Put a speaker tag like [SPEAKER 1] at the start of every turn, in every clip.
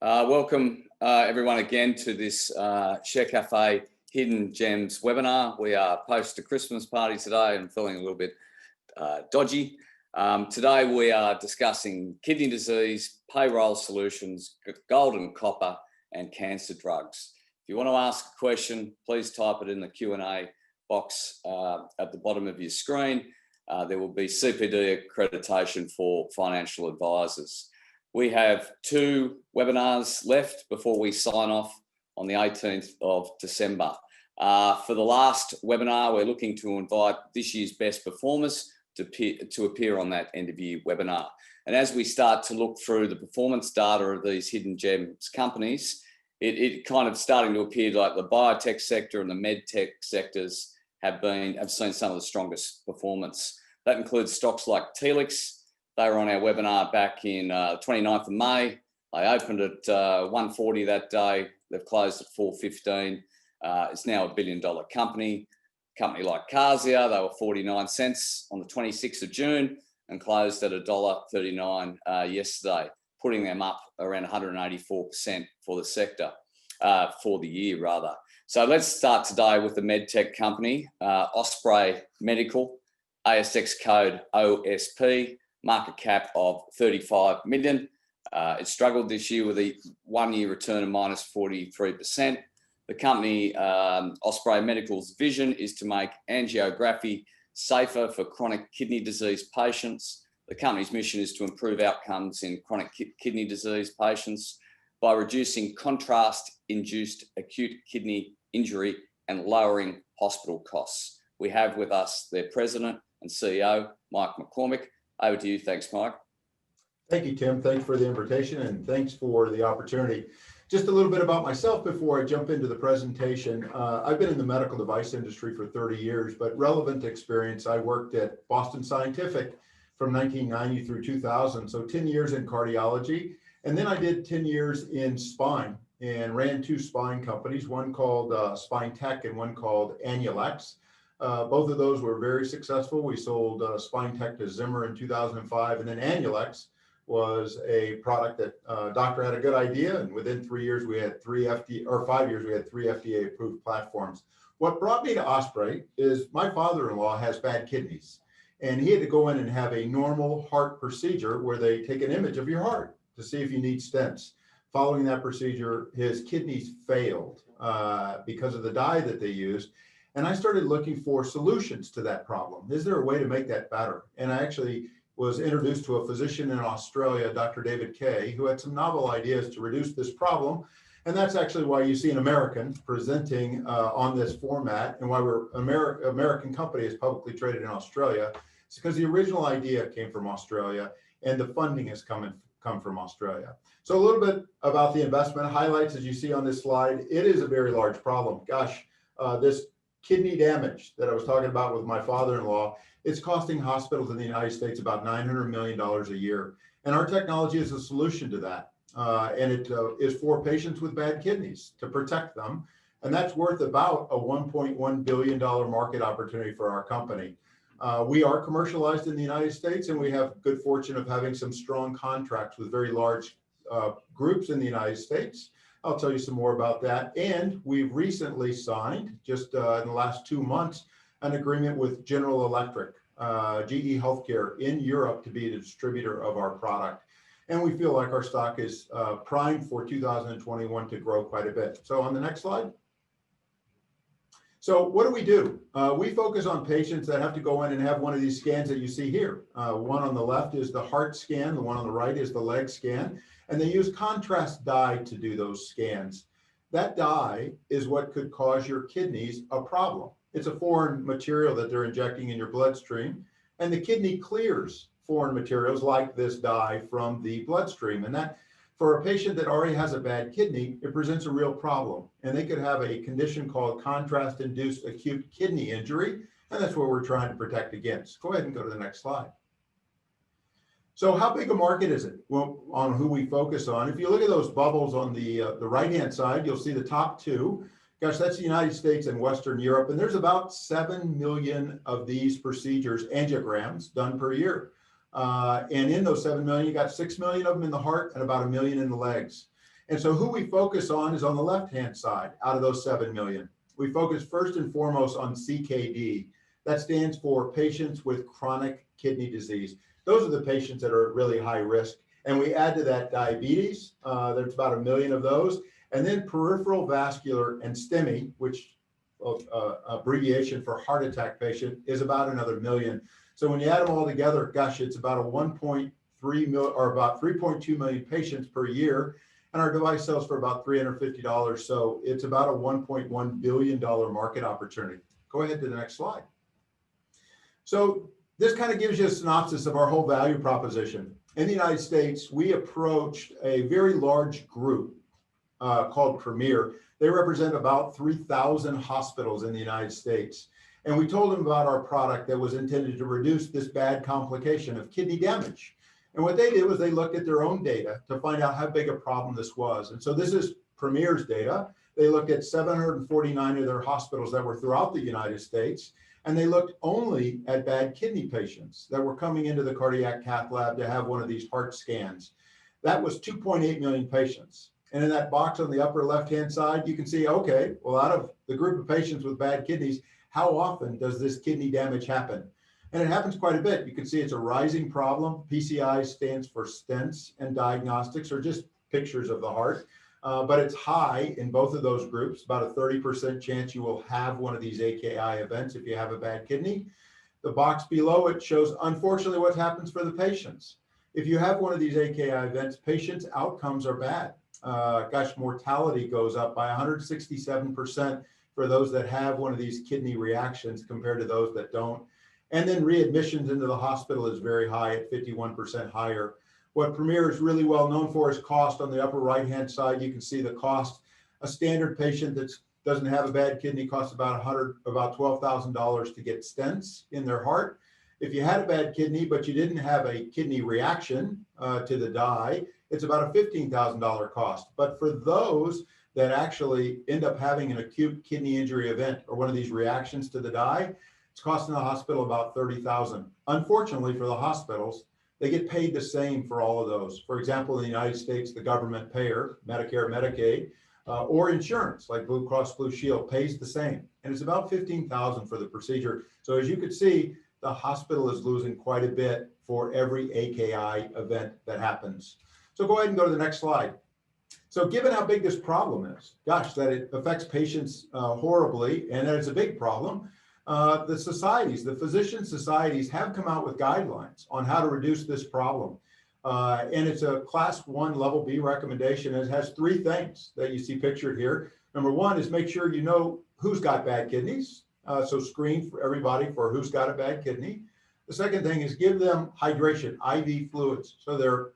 [SPEAKER 1] Welcome everyone again to this ShareCafe Hidden Gems webinar. We are post a Christmas party today and feeling a little bit dodgy. Today we are discussing kidney disease, payroll solutions, gold and copper, and cancer drugs. If you want to ask a question, please type it in the Q&A box at the bottom of your screen. There will be CPD accreditation for financial advisors. We have 2 webinars left before we sign off on the 18th of December. For the last webinar, we're looking to invite this year's best performers to appear on that end of year webinar. And as we start to look through the performance data of these hidden gems companies, it kind of starting to appear like the biotech sector and the medtech sectors have seen some of the strongest performance. That includes stocks like Telix. They were on our webinar back in 29th of May. They opened at 140 that day. They've closed at 415. It's now $1 billion company. Company like Cargoligo, they were 49 cents on the 26th of June and closed at $1.39 yesterday, putting them up around 184% for the sector, for the year rather. So let's start today with the medtech company, Osprey Medical, ASX code OSP. Market cap of 35 million. It struggled this year with a 1-year return of minus 43%. The company, Osprey Medical's vision is to make angiography safer for chronic kidney disease patients. The company's mission is to improve outcomes in chronic kidney disease patients by reducing contrast-induced acute kidney injury and lowering hospital costs. We have with us their president and CEO, Mike McCormick. Over to you. Thanks, Mike.
[SPEAKER 2] Thank you, Tim. Thanks for the invitation and thanks for the opportunity. Just a little bit about myself before I jump into the presentation. I've been in the medical device industry for 30 years, but relevant experience, I worked at Boston Scientific from 1990 through 2000, so 10 years in cardiology. And then I did 10 years in spine and ran 2 spine companies, one called Spine Tech and one called Anulex. Both of those were very successful. We sold Spine Tech to Zimmer in 2005, and then Anulex was a product that doctor had a good idea, and within 3 years we had 3 5 years we had 3 FDA approved platforms. What brought me to Osprey is my father-in-law has bad kidneys, and he had to go in and have a normal heart procedure where they take an image of your heart to see if you need stents. Following that procedure, his kidneys failed because of the dye that they used. And I started looking for solutions to that problem. Is there a way to make that better? And I actually was introduced to a physician in Australia, Dr. David Kay, who had some novel ideas to reduce this problem. And that's actually why you see an American presenting on this format and why we're American company is publicly traded in Australia. It's because the original idea came from Australia and the funding has come from Australia. So a little bit about the investment highlights as you see on this slide. It is a very large problem. Gosh, this kidney damage that I was talking about with my father-in-law, it's costing hospitals in the United States about $900 million a year. And our technology is a solution to that. And it is for patients with bad kidneys to protect them. And that's worth about a $1.1 billion market opportunity for our company. We are commercialized in the United States, and we have good fortune of having some strong contracts with very large groups in the United States. I'll tell you some more about that. And we've recently signed, just in the last 2 months, an agreement with General Electric, GE Healthcare in Europe to be the distributor of our product. And we feel like our stock is primed for 2021 to grow quite a bit. So on the next slide. So what do? We focus on patients that have to go in and have one of these scans that you see here. One on the left is the heart scan. The one on the right is the leg scan. And they use contrast dye to do those scans. That dye is what could cause your kidneys a problem. It's a foreign material that they're injecting in your bloodstream, and the kidney clears foreign materials like this dye from the bloodstream. And that, for a patient that already has a bad kidney, it presents a real problem. And they could have a condition called contrast-induced acute kidney injury, and that's what we're trying to protect against. Go ahead and go to the next slide. So how big a market is it? Well, on who we focus on. If you look at those bubbles on the right-hand side, you'll see the top 2. Gosh, that's the United States and Western Europe. And there's about 7 million of these procedures, angiograms, done per year. And in those 7 million, you got 6 million of them in the heart and about 1 million in the legs. And so who we focus on is on the left-hand side out of those 7 million. We focus first and foremost on CKD. That stands for patients with chronic kidney disease. Those are the patients that are at really high risk. And we add to that diabetes. There's about 1 million of those. And then peripheral vascular and STEMI, which abbreviation for heart attack patient, is about another 1 million. So when you add them all together, gosh, it's about a 1.3 million or about 3.2 million patients per year. And our device sells for about $350. So it's about a $1.1 billion market opportunity. Go ahead to the next slide. So this kind of gives you a synopsis of our whole value proposition. In the United States, we approached a very large group called Premier. They represent about 3,000 hospitals in the United States. And we told them about our product that was intended to reduce this bad complication of kidney damage. And what they did was they looked at their own data to find out how big a problem this was. And so this is Premier's data. They looked at 749 of their hospitals that were throughout the United States. And they looked only at bad kidney patients that were coming into the cardiac cath lab to have one of these heart scans. That was 2.8 million patients. And in that box on the upper left-hand side, you can see, okay, well, out of the group of patients with bad kidneys, how often does this kidney damage happen? And it happens quite a bit. You can see it's a rising problem. PCI stands for stents and diagnostics, or just pictures of the heart. But it's high in both of those groups, about a 30% chance you will have one of these AKI events if you have a bad kidney. The box below it shows, unfortunately, what happens for the patients. If you have one of these AKI events, patients' outcomes are bad. Mortality goes up by 167% for those that have one of these kidney reactions compared to those that don't. And then readmissions into the hospital is very high at 51% higher. What Premier is really well known for is cost. On the upper right-hand side, you can see the cost. A standard patient that doesn't have a bad kidney costs about $12,000 to get stents in their heart. If you had a bad kidney, but you didn't have a kidney reaction to the dye, it's about a $15,000 cost. But for those that actually end up having an acute kidney injury event or one of these reactions to the dye, it's costing the hospital about $30,000. Unfortunately for the hospitals, they get paid the same for all of those. For example, in the United States, the government payer, Medicare, Medicaid, or insurance like Blue Cross Blue Shield pays the same. And it's about $15,000 for the procedure. So as you can see, the hospital is losing quite a bit for every AKI event that happens. So go ahead and go to the next slide. So given how big this problem is, gosh, that it affects patients horribly, and that it's a big problem, the societies, the physician societies have come out with guidelines on how to reduce this problem. And it's a class 1 level B recommendation. It has 3 things that you see pictured here. Number 1 is make sure you know who's got bad kidneys. So screen for everybody for who's got a bad kidney. The second thing is give them hydration, IV fluids, so their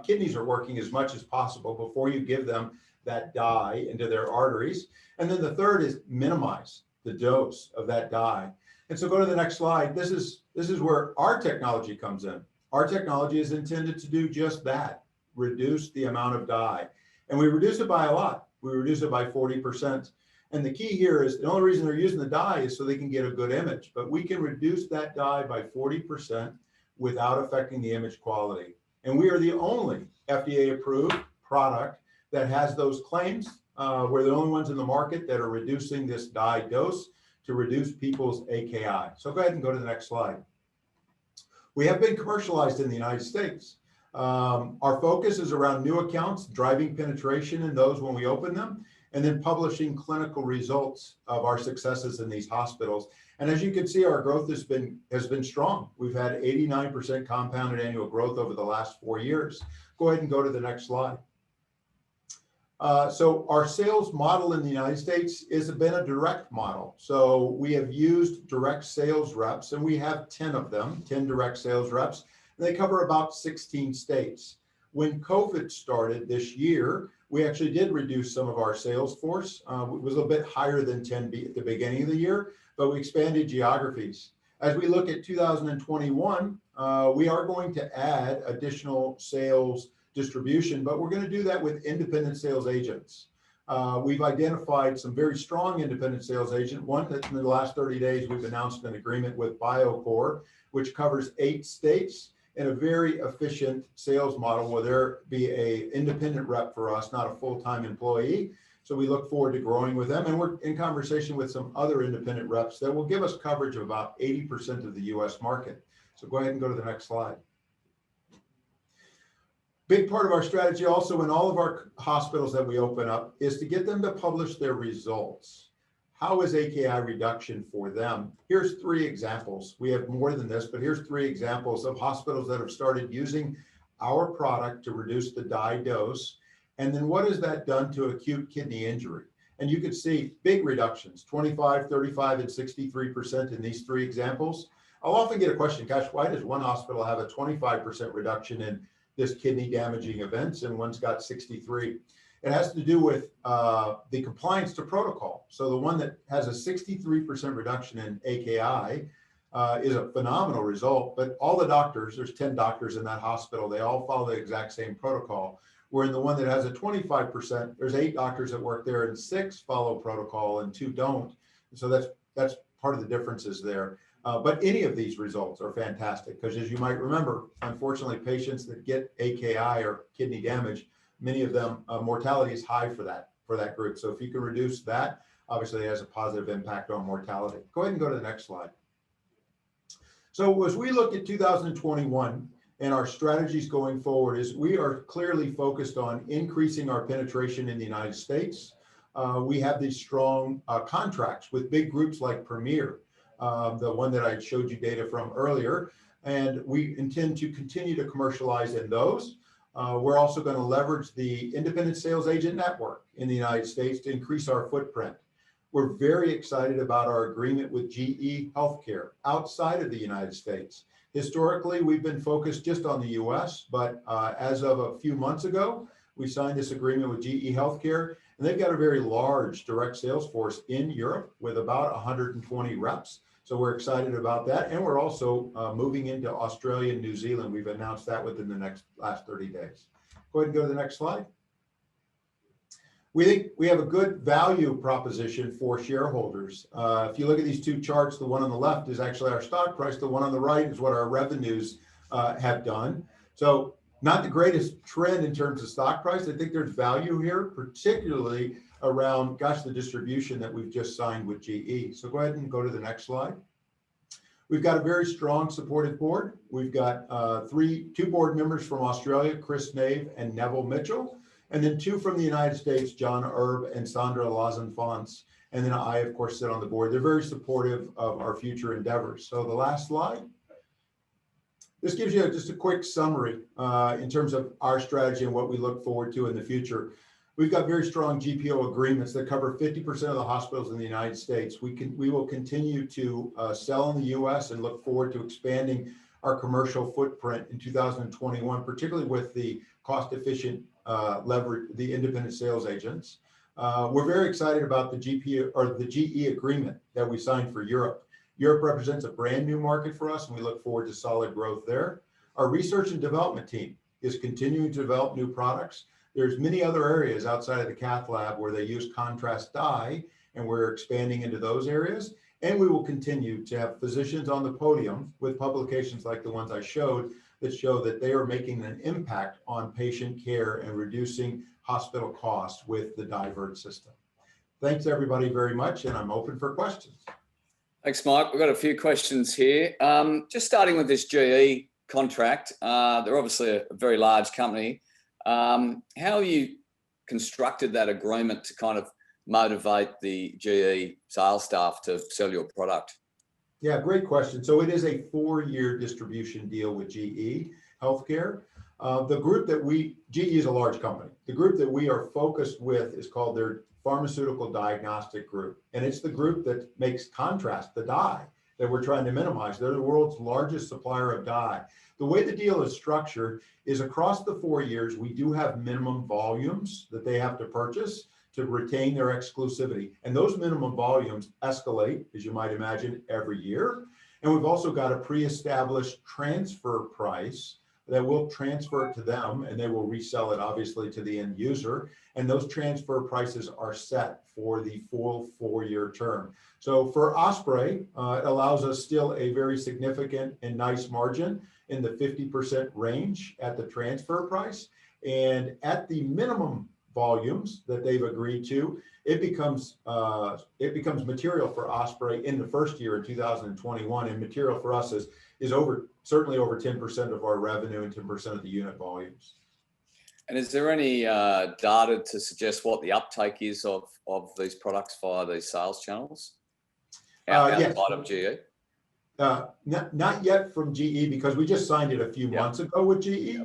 [SPEAKER 2] kidneys are working as much as possible before you give them that dye into their arteries. And then the third is minimize the dose of that dye. And so go to the next slide. This is where our technology comes in. Our technology is intended to do just that, reduce the amount of dye. And we reduce it by a lot. We reduce it by 40%. And the key here is the only reason they're using the dye is so they can get a good image. But we can reduce that dye by 40% without affecting the image quality. And we are the only FDA-approved product that has those claims. We're the only ones in the market that are reducing this dye dose to reduce people's AKI. So go ahead and go to the next slide. We have been commercialized in the United States. Our focus is around new accounts, driving penetration in those when we open them, and then publishing clinical results of our successes in these hospitals. And as you can see, our growth has been strong. We've had 89% compounded annual growth over the last 4 years. Go ahead and go to the next slide. So our sales model in the United States has been a direct model. So we have used direct sales reps, and we have 10 of them, 10 direct sales reps. They cover about 16 states. When COVID started this year, we actually did reduce some of our sales force. It was a bit higher than 10 at the beginning of the year, but we expanded geographies. As we look at 2021, we are going to add additional sales distribution, but we're going to do that with independent sales agents. We've identified some very strong independent sales agent. One that in the last 30 days, we've announced an agreement with BioCore, which covers 8 states. in a very efficient sales model where there be a independent rep for us, not a full-time employee. So we look forward to growing with them. And we're in conversation with some other independent reps that will give us coverage of about 80% of the US market. So go ahead and go to the next slide. Big part of our strategy also in all of our hospitals that we open up is to get them to publish their results. How is AKI reduction for them? Here's 3 examples. We have more than this, but here's 3 examples of hospitals that have started using our product to reduce the dye dose. And then what has that done to acute kidney injury? And you can see big reductions, 25, 35, and 63% in these 3 examples. I'll often get a question, gosh, why does one hospital have a 25% reduction in this kidney damaging events and one's got 63? It has to do with the compliance to protocol. So the one that has a 63% reduction in AKI is a phenomenal result, but all the doctors, there's 10 doctors in that hospital, they all follow the exact same protocol. Where in the one that has a 25%, there's 8 doctors that work there and 6 follow protocol and 2 don't. So that's part of the differences there. But any of these results are fantastic because, as you might remember, unfortunately, patients that get AKI or kidney damage, many of them mortality is high for that group. So if you can reduce that, obviously it has a positive impact on mortality. Go ahead and go to the next slide. So as we look at 2021 and our strategies going forward, is we are clearly focused on increasing our penetration in the United States. We have these strong contracts with big groups like Premier, the one that I showed you data from earlier, and we intend to continue to commercialize in those. We're also going to leverage the independent sales agent network in the United States to increase our footprint. We're very excited about our agreement with GE Healthcare outside of the United States. Historically, we've been focused just on the US, but as of a few months ago, we signed this agreement with GE Healthcare, and they've got a very large direct sales force in Europe with about 120 reps. So we're excited about that. And we're also moving into Australia and New Zealand. We've announced that within the last 30 days. Go ahead and go to the next slide. We think we have a good value proposition for shareholders. If you look at these 2 charts, the one on the left is actually our stock price. The one on the right is what our revenues have done. So not the greatest trend in terms of stock price. I think there's value here, particularly around, gosh, the distribution that we've just signed with GE. So go ahead and go to the next slide. We've got a very strong supportive board. We've got 2 board members from Australia, Chris Nave and Neville Mitchell, and then 2 from the United States, John Erb and Sandra Lazenfons. And then I, of course, sit on the board. They're very supportive of our future endeavors. So the last slide. This gives you just a quick summary in terms of our strategy and what we look forward to in the future. We've got very strong GPO agreements that cover 50% of the hospitals in the United States. We will continue to sell in the US and look forward to expanding our commercial footprint in 2021, particularly with the cost-efficient leverage, the independent sales agents. We're very excited about the GPO or the GE agreement that we signed for Europe. Europe represents a brand new market for us, and we look forward to solid growth there. Our research and development team is continuing to develop new products. There's many other areas outside of the cath lab where they use contrast dye, and we're expanding into those areas. And we will continue to have physicians on the podium with publications like the ones I showed that show that they are making an impact on patient care and reducing hospital costs with the divert system. Thanks everybody very much, and I'm open for questions.
[SPEAKER 1] Thanks, Mike. We've got a few questions here. Just starting with this GE contract, they're obviously a very large company. How have you constructed that agreement to kind of motivate the GE sales staff to sell your product?
[SPEAKER 2] Yeah, great question. So it is a 4-year distribution deal with GE Healthcare. The group that GE is a large company. The group that we are focused with is called their Pharmaceutical Diagnostic Group. And it's the group that makes contrast, the dye that we're trying to minimize. They're the world's largest supplier of dye. The way the deal is structured is across the 4 years, we do have minimum volumes that they have to purchase to retain their exclusivity. And those minimum volumes escalate, as you might imagine, every year. And we've also got a pre-established transfer price that we'll transfer it to them, and they will resell it obviously to the end user. And those transfer prices are set for the full 4-year term. So for Osprey, it allows us still a very significant and nice margin in the 50% range at the transfer price. And at the minimum volumes that they've agreed to, it becomes material for Osprey in the first year in 2021, and material for us is certainly over 10% of our revenue and 10% of the unit volumes.
[SPEAKER 1] And is there any data to suggest what the uptake is of these products via these sales channels outside of GE?
[SPEAKER 2] Not yet from GE, because we just signed it a few months ago with GE.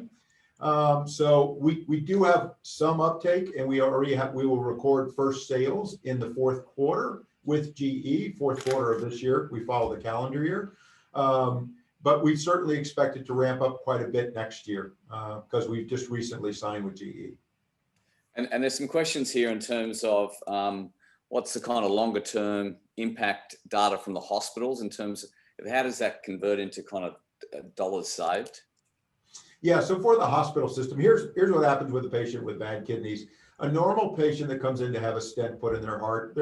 [SPEAKER 2] So we do have some uptake, and we will record first sales in the fourth quarter with GE. Fourth quarter of this year, we follow the calendar year. But we certainly expect it to ramp up quite a bit next year, because we've just recently signed with GE.
[SPEAKER 1] And there's some questions here in terms of what's the kind of longer term impact data from the hospitals in terms of how does that convert into kind of dollars saved?
[SPEAKER 2] Yeah, so for the hospital system, here's what happens with a patient with bad kidneys. A normal patient that comes in to have a stent put in their heart,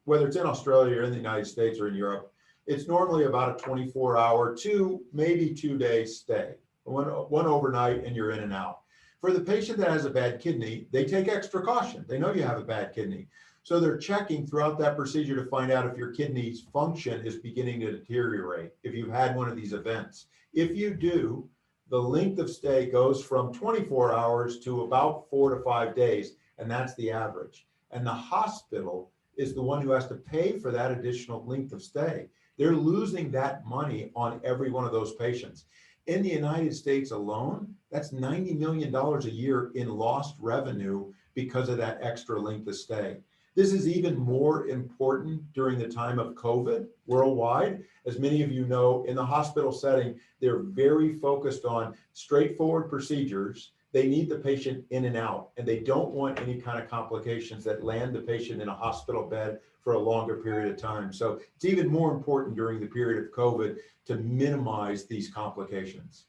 [SPEAKER 2] whether it's in Australia or in the United States or in Europe, it's normally about a 24-hour to maybe 2-day stay, one overnight, and you're in and out. For the patient that has a bad kidney, they take extra caution. They know you have a bad kidney. So they're checking throughout that procedure to find out if your kidney's function is beginning to deteriorate, if you've had one of these events. If you do, the length of stay goes from 24 hours to about 4 to 5 days, and that's the average. And the hospital is the one who has to pay for that additional length of stay. They're losing that money on every one of those patients. In the United States alone, that's $90 million a year in lost revenue because of that extra length of stay. This is even more important during the time of COVID worldwide. As many of you know, in the hospital setting, they're very focused on straightforward procedures. They need the patient in and out, and they don't want any kind of complications that land the patient in a hospital bed for a longer period of time. So it's even more important during the period of COVID to minimize these complications.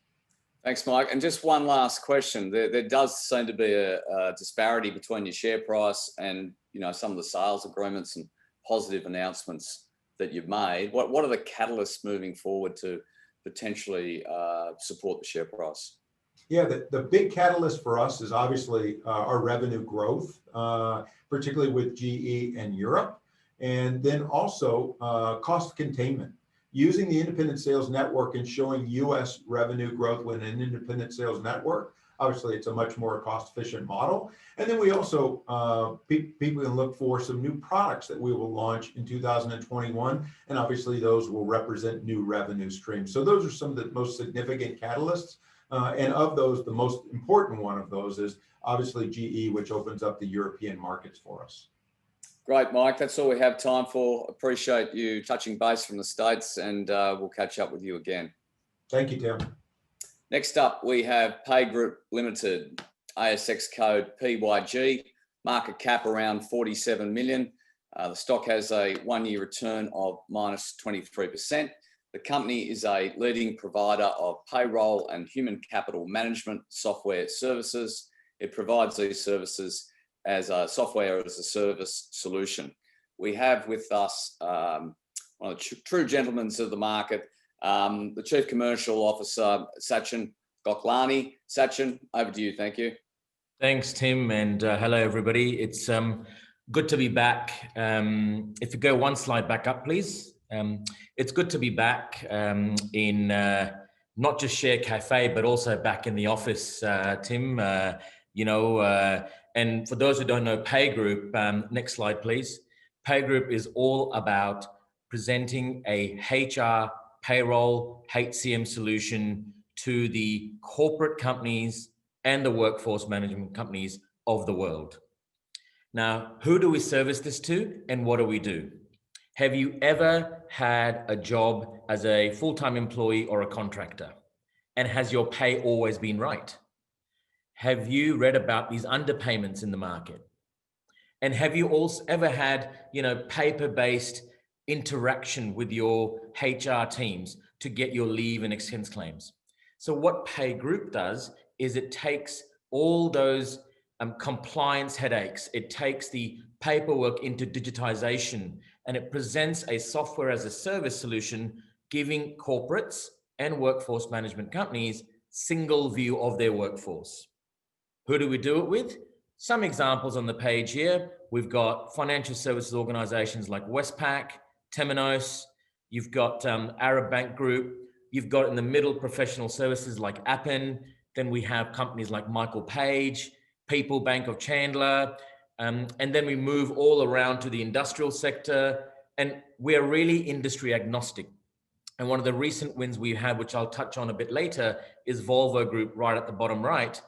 [SPEAKER 1] Thanks, Mike. And just one last question. There does seem to be a disparity between your share price and some of the sales agreements and positive announcements that you've made. What are the catalysts moving forward to potentially support the share price?
[SPEAKER 2] Yeah, the big catalyst for us is obviously our revenue growth, particularly with GE and Europe, and then also cost containment. Using the independent sales network and showing US revenue growth with an independent sales network, obviously it's a much more cost-efficient model. And then we also, people can look for some new products that we will launch in 2021, and obviously those will represent new revenue streams. So those are some of the most significant catalysts. And of those, the most important one of those is obviously GE, which opens up the European markets for us.
[SPEAKER 1] Great, Mike. That's all we have time for. Appreciate you touching base from the States, and we'll catch up with you again.
[SPEAKER 2] Thank you, Tim.
[SPEAKER 1] Next up, we have Pay Group Limited, ASX code PYG, market cap around 47 million. The stock has a 1-year return of minus 23%. The company is a leading provider of payroll and human capital management software services. It provides these services as a software as a service solution. We have with us one of the true gentlemen of the market, the Chief Commercial Officer, Sachin Goklani. Sachin, over to you. Thank you.
[SPEAKER 3] Thanks, Tim, and hello, everybody. It's good to be back. If you go one slide back up, please. It's good to be back in not just ShareCafe, but also back in the office, Tim. And for those who don't know Pay Group, next slide, please. Pay Group is all about presenting a HR, payroll, HCM solution to the corporate companies and the workforce management companies of the world. Now, who do we service this to and what do we do? Have you ever had a job as a full-time employee or a contractor? And has your pay always been right? Have you read about these underpayments in the market? And have you also ever had, paper-based interaction with your HR teams to get your leave and expense claims? So what Pay Group does is it takes all those compliance headaches, it takes the paperwork into digitization, and it presents a software as a service solution, giving corporates and workforce management companies single view of their workforce. Who do we do it with? Some examples on the page here. We've got financial services organizations like Westpac, Temenos. You've got Arab Bank Group. You've got in the middle professional services like Appen. Then we have companies like Michael Page, People Bank of Chandler. And then we move all around to the industrial sector. And we're really industry agnostic. And one of the recent wins we had, which I'll touch on a bit later, is Volvo Group right at the bottom right,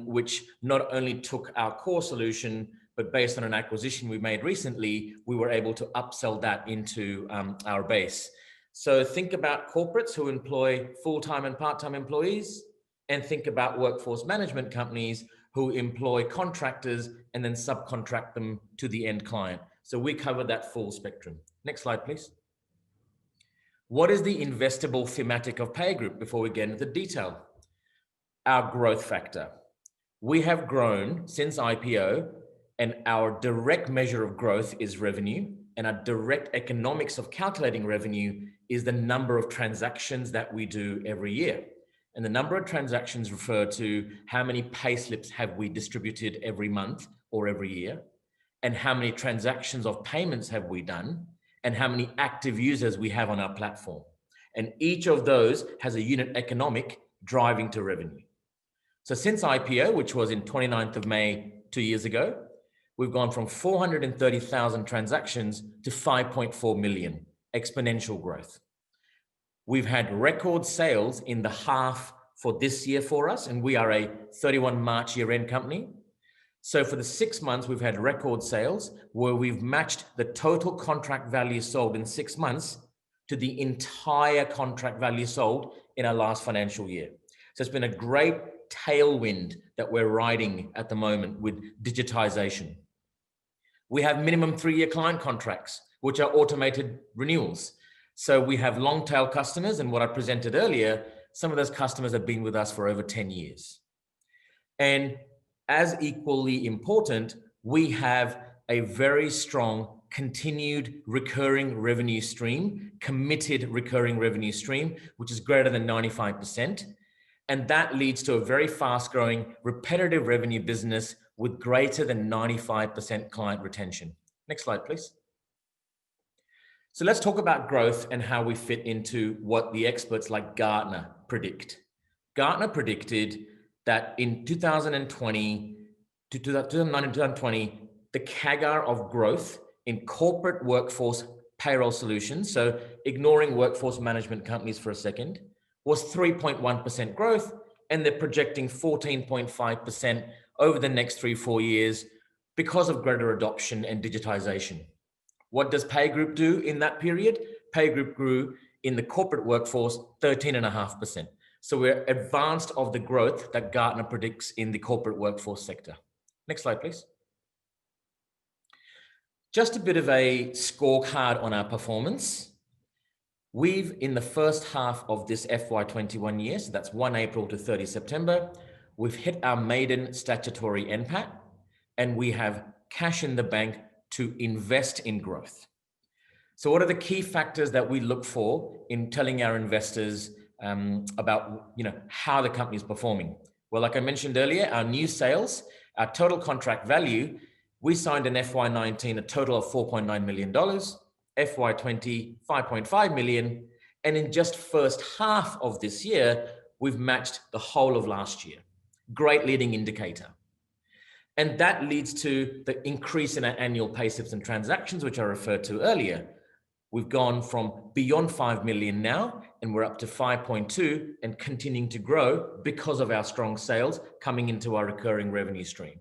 [SPEAKER 3] which not only took our core solution, but based on an acquisition we made recently, we were able to upsell that into our base. So think about corporates who employ full-time and part-time employees, and think about workforce management companies who employ contractors and then subcontract them to the end client. So we cover that full spectrum. Next slide, please. What is the investable thematic of Pay Group before we get into the detail? Our growth factor. We have grown since IPO, and our direct measure of growth is revenue, and our direct economics of calculating revenue is the number of transactions that we do every year. And the number of transactions refer to how many pay slips have we distributed every month or every year, and how many transactions of payments have we done, and how many active users we have on our platform. And each of those has a unit economic driving to revenue. So since IPO, which was in 29th of May, 2 years ago, we've gone from 430,000 transactions to 5.4 million, exponential growth. We've had record sales in the half for this year for us, and we are a 31 March year-end company. So for the 6 months, we've had record sales where we've matched the total contract value sold in 6 months to the entire contract value sold in our last financial year. So it's been a great tailwind that we're riding at the moment with digitization. We have minimum 3-year client contracts, which are automated renewals. So we have long tail customers, and what I presented earlier, some of those customers have been with us for over 10 years. And as equally important, we have a very strong continued recurring revenue stream, committed recurring revenue stream, which is greater than 95%. And that leads to a very fast growing repetitive revenue business with greater than 95% client retention. Next slide, please. So let's talk about growth and how we fit into what the experts like Gartner predict. Gartner predicted that in 2020 to 2020, the CAGR of growth in corporate workforce payroll solutions, so ignoring workforce management companies for a second, was 3.1% growth, and they're projecting 14.5% over the next 3-4 years because of greater adoption and digitization. What does Pay Group do in that period? Pay Group grew in the corporate workforce 13.5%. So we're advanced of the growth that Gartner predicts in the corporate workforce sector. Next slide, please. Just a bit of a scorecard on our performance. We've, in the first half of this FY21 year, so that's 1 April to 30 September, we've hit our maiden statutory NPAT, and we have cash in the bank to invest in growth. So what are the key factors that we look for in telling our investors about how the company is performing? Well, like I mentioned earlier, our new sales, our total contract value, we signed in FY19 a total of $4.9 million, FY20 $5.5 million, and in just first half of this year, we've matched the whole of last year. Great leading indicator. And that leads to the increase in our annual pay slips and transactions, which I referred to earlier. We've gone from beyond 5 million now, and we're up to 5.2 and continuing to grow because of our strong sales coming into our recurring revenue stream.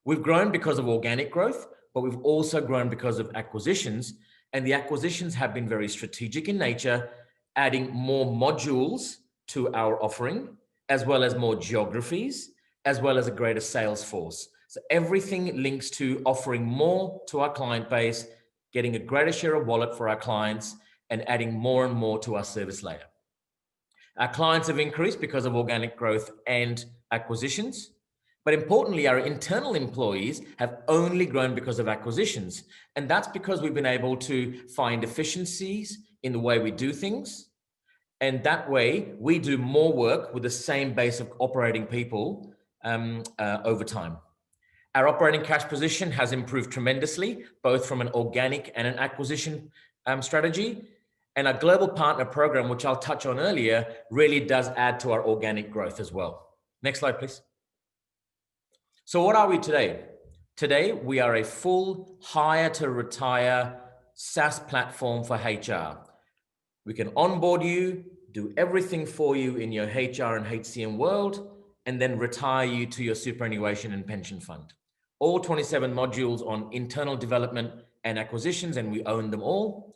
[SPEAKER 3] We've grown because of organic growth, but we've also grown because of acquisitions, and the acquisitions have been very strategic in nature, adding more modules to our offering, as well as more geographies, as well as a greater sales force. So everything links to offering more to our client base, getting a greater share of wallet for our clients, and adding more and more to our service layer. Our clients have increased because of organic growth and acquisitions. But importantly, our internal employees have only grown because of acquisitions. And that's because we've been able to find efficiencies in the way we do things. And that way, we do more work with the same base of operating people over time. Our operating cash position has improved tremendously, both from an organic and an acquisition strategy. And our global partner program, which I'll touch on earlier, really does add to our organic growth as well. Next slide, please. So what are we today? Today, we are a full hire to retire SaaS platform for HR. We can onboard you, do everything for you in your HR and HCM world, and then retire you to your superannuation and pension fund. All 27 modules on internal development and acquisitions, and we own them all.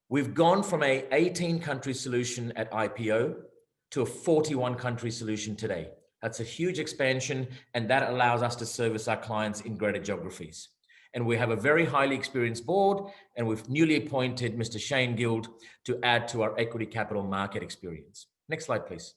[SPEAKER 3] We've gone from a 18-country solution at IPO to a 41-country solution today. That's a huge expansion, and that allows us to service our clients in greater geographies. And we have a very highly experienced board, and we've newly appointed Mr. Shane Guild to add to our equity capital market experience. Next slide, please.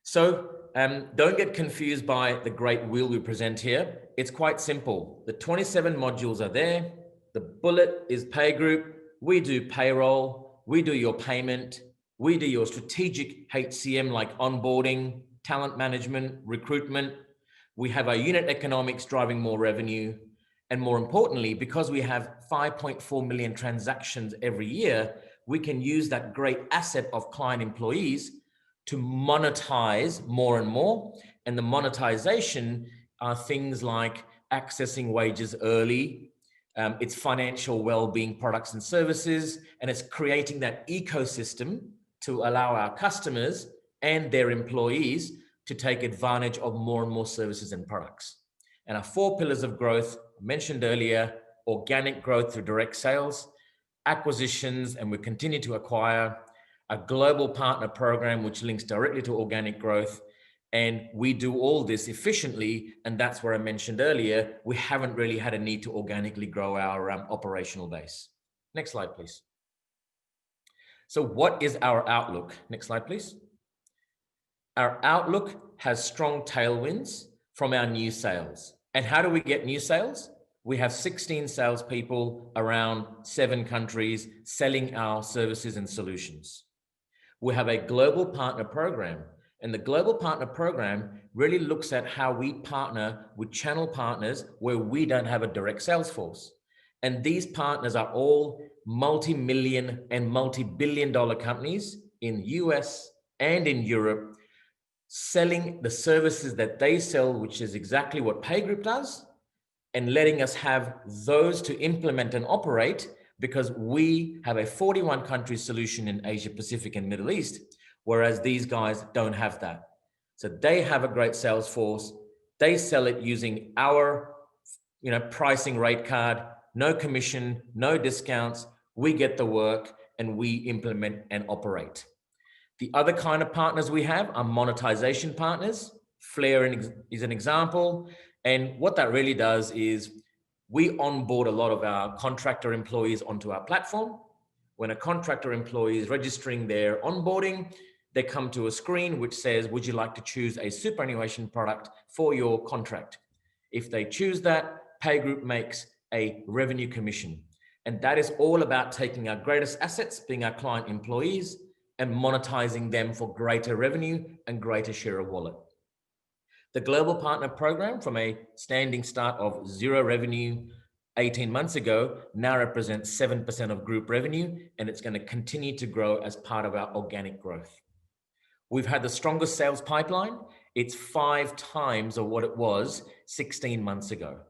[SPEAKER 3] So don't get confused by the great wheel we present here. It's quite simple. The 27 modules are there. The bullet is pay group. We do payroll. We do your payment. We do your strategic HCM like onboarding, talent management, recruitment. We have our unit economics driving more revenue. And more importantly, because we have 5.4 million transactions every year, we can use that great asset of client employees to monetize more and more. And the monetization are things like accessing wages early, it's financial well-being products and services, and it's creating that ecosystem to allow our customers and their employees to take advantage of more and more services and products. And our 4 pillars of growth, I mentioned earlier, organic growth through direct sales, acquisitions, and we continue to acquire, a global partner program, which links directly to organic growth. And we do all this efficiently. And that's where I mentioned earlier, we haven't really had a need to organically grow our operational base. Next slide, please. So what is our outlook? Next slide, please. Our outlook has strong tailwinds from our new sales. And how do we get new sales? We have 16 salespeople around 7 countries selling our services and solutions. We have a global partner program, and the global partner program really looks at how we partner with channel partners where we don't have a direct sales force. And these partners are all multi-million and multi-billion dollar companies in US and in Europe, selling the services that they sell, which is exactly what PayGroup does, and letting us have those to implement and operate, because we have a 41 country solution in Asia Pacific and Middle East, whereas these guys don't have that. So they have a great sales force. They sell it using our pricing rate card, no commission, no discounts. We get the work and we implement and operate. The other kind of partners we have are monetization partners. Flair is an example. And what that really does is we onboard a lot of our contractor employees onto our platform. When a contractor employee is registering their onboarding, they come to a screen which says, would you like to choose a superannuation product for your contract? If they choose that, PayGroup makes a revenue commission. And that is all about taking our greatest assets, being our client employees, and monetizing them for greater revenue and greater share of wallet. The Global Partner Program, from a standing start of 0 revenue 18 months ago, now represents 7% of group revenue, and it's going to continue to grow as part of our organic growth. We've had the strongest sales pipeline. It's 5 times of what it was 16 months ago.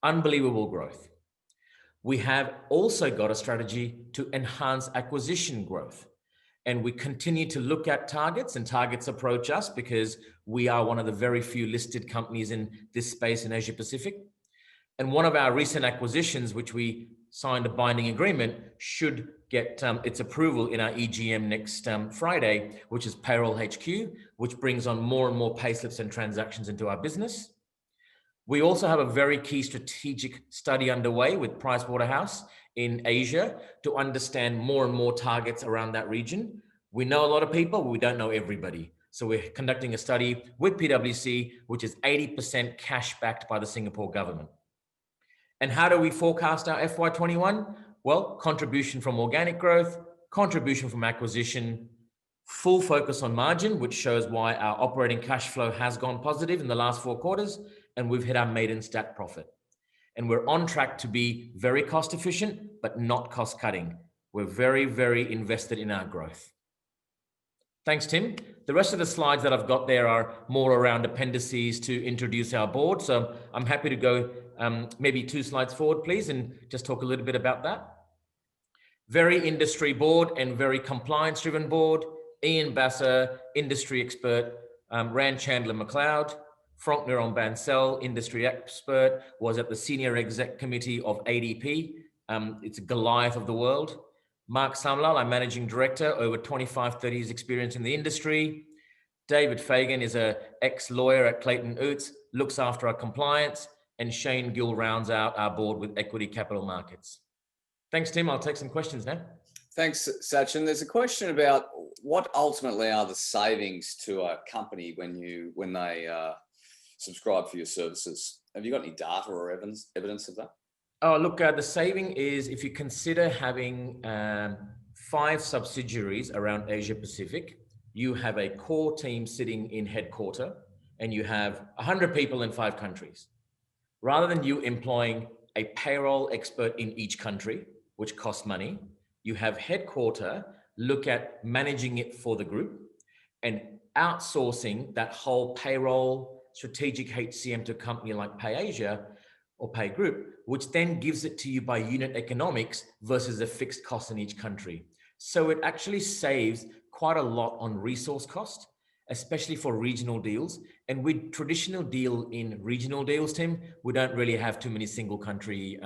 [SPEAKER 3] Unbelievable growth. We have also got a strategy to enhance acquisition growth. And we continue to look at targets, and targets approach us because we are one of the very few listed companies in this space in Asia Pacific. And one of our recent acquisitions, which we signed a binding agreement, should get its approval in our EGM next Friday, which is Payroll HQ, which brings on more and more payslips and transactions into our business. We also have a very key strategic study underway with Pricewaterhouse in Asia to understand more and more targets around that region. We know a lot of people, but we don't know everybody. So we're conducting a study with PwC, which is 80% cash backed by the Singapore government. And how do we forecast our FY21? Well, contribution from organic growth, contribution from acquisition, full focus on margin, which shows why our operating cash flow has gone positive in the last 4 quarters, and we've hit our maiden stat profit. And we're on track to be very cost efficient, but not cost cutting. We're very, very invested in our growth. Thanks, Tim. The rest of the slides that I've got there are more around appendices to introduce our board. So I'm happy to go maybe 2 slides forward, please, and just talk a little bit about that. Very industry board and very compliance-driven board. Ian Basser, industry expert. Rand Chandler McLeod, Frank Neron-Bancel, industry expert, was at the senior exec committee of ADP. It's a Goliath of the world. Mark Samlal, our managing director, over 25, 30 years experience in the industry. David Fagan is an ex-lawyer at Clayton Utz, looks after our compliance, and Shane Gill rounds out our board with equity capital markets. Thanks, Tim. I'll take some questions now.
[SPEAKER 1] Thanks, Sachin. There's a question about what ultimately are the savings to a company when they subscribe for your services. Have you got any data or evidence of that?
[SPEAKER 3] Oh, look, the saving is if you consider having 5 subsidiaries around Asia Pacific, you have a core team sitting in headquarter, and you have 100 people in 5 countries. Rather than you employing a payroll expert in each country, which costs money, you have headquarter look at managing it for the group and outsourcing that whole payroll strategic HCM to a company like PayAsia or Pay Group, which then gives it to you by unit economics versus a fixed cost in each country. So it actually saves quite a lot on resource cost, especially for regional deals. And with traditional deal in regional deals, Tim, we don't really have too many single country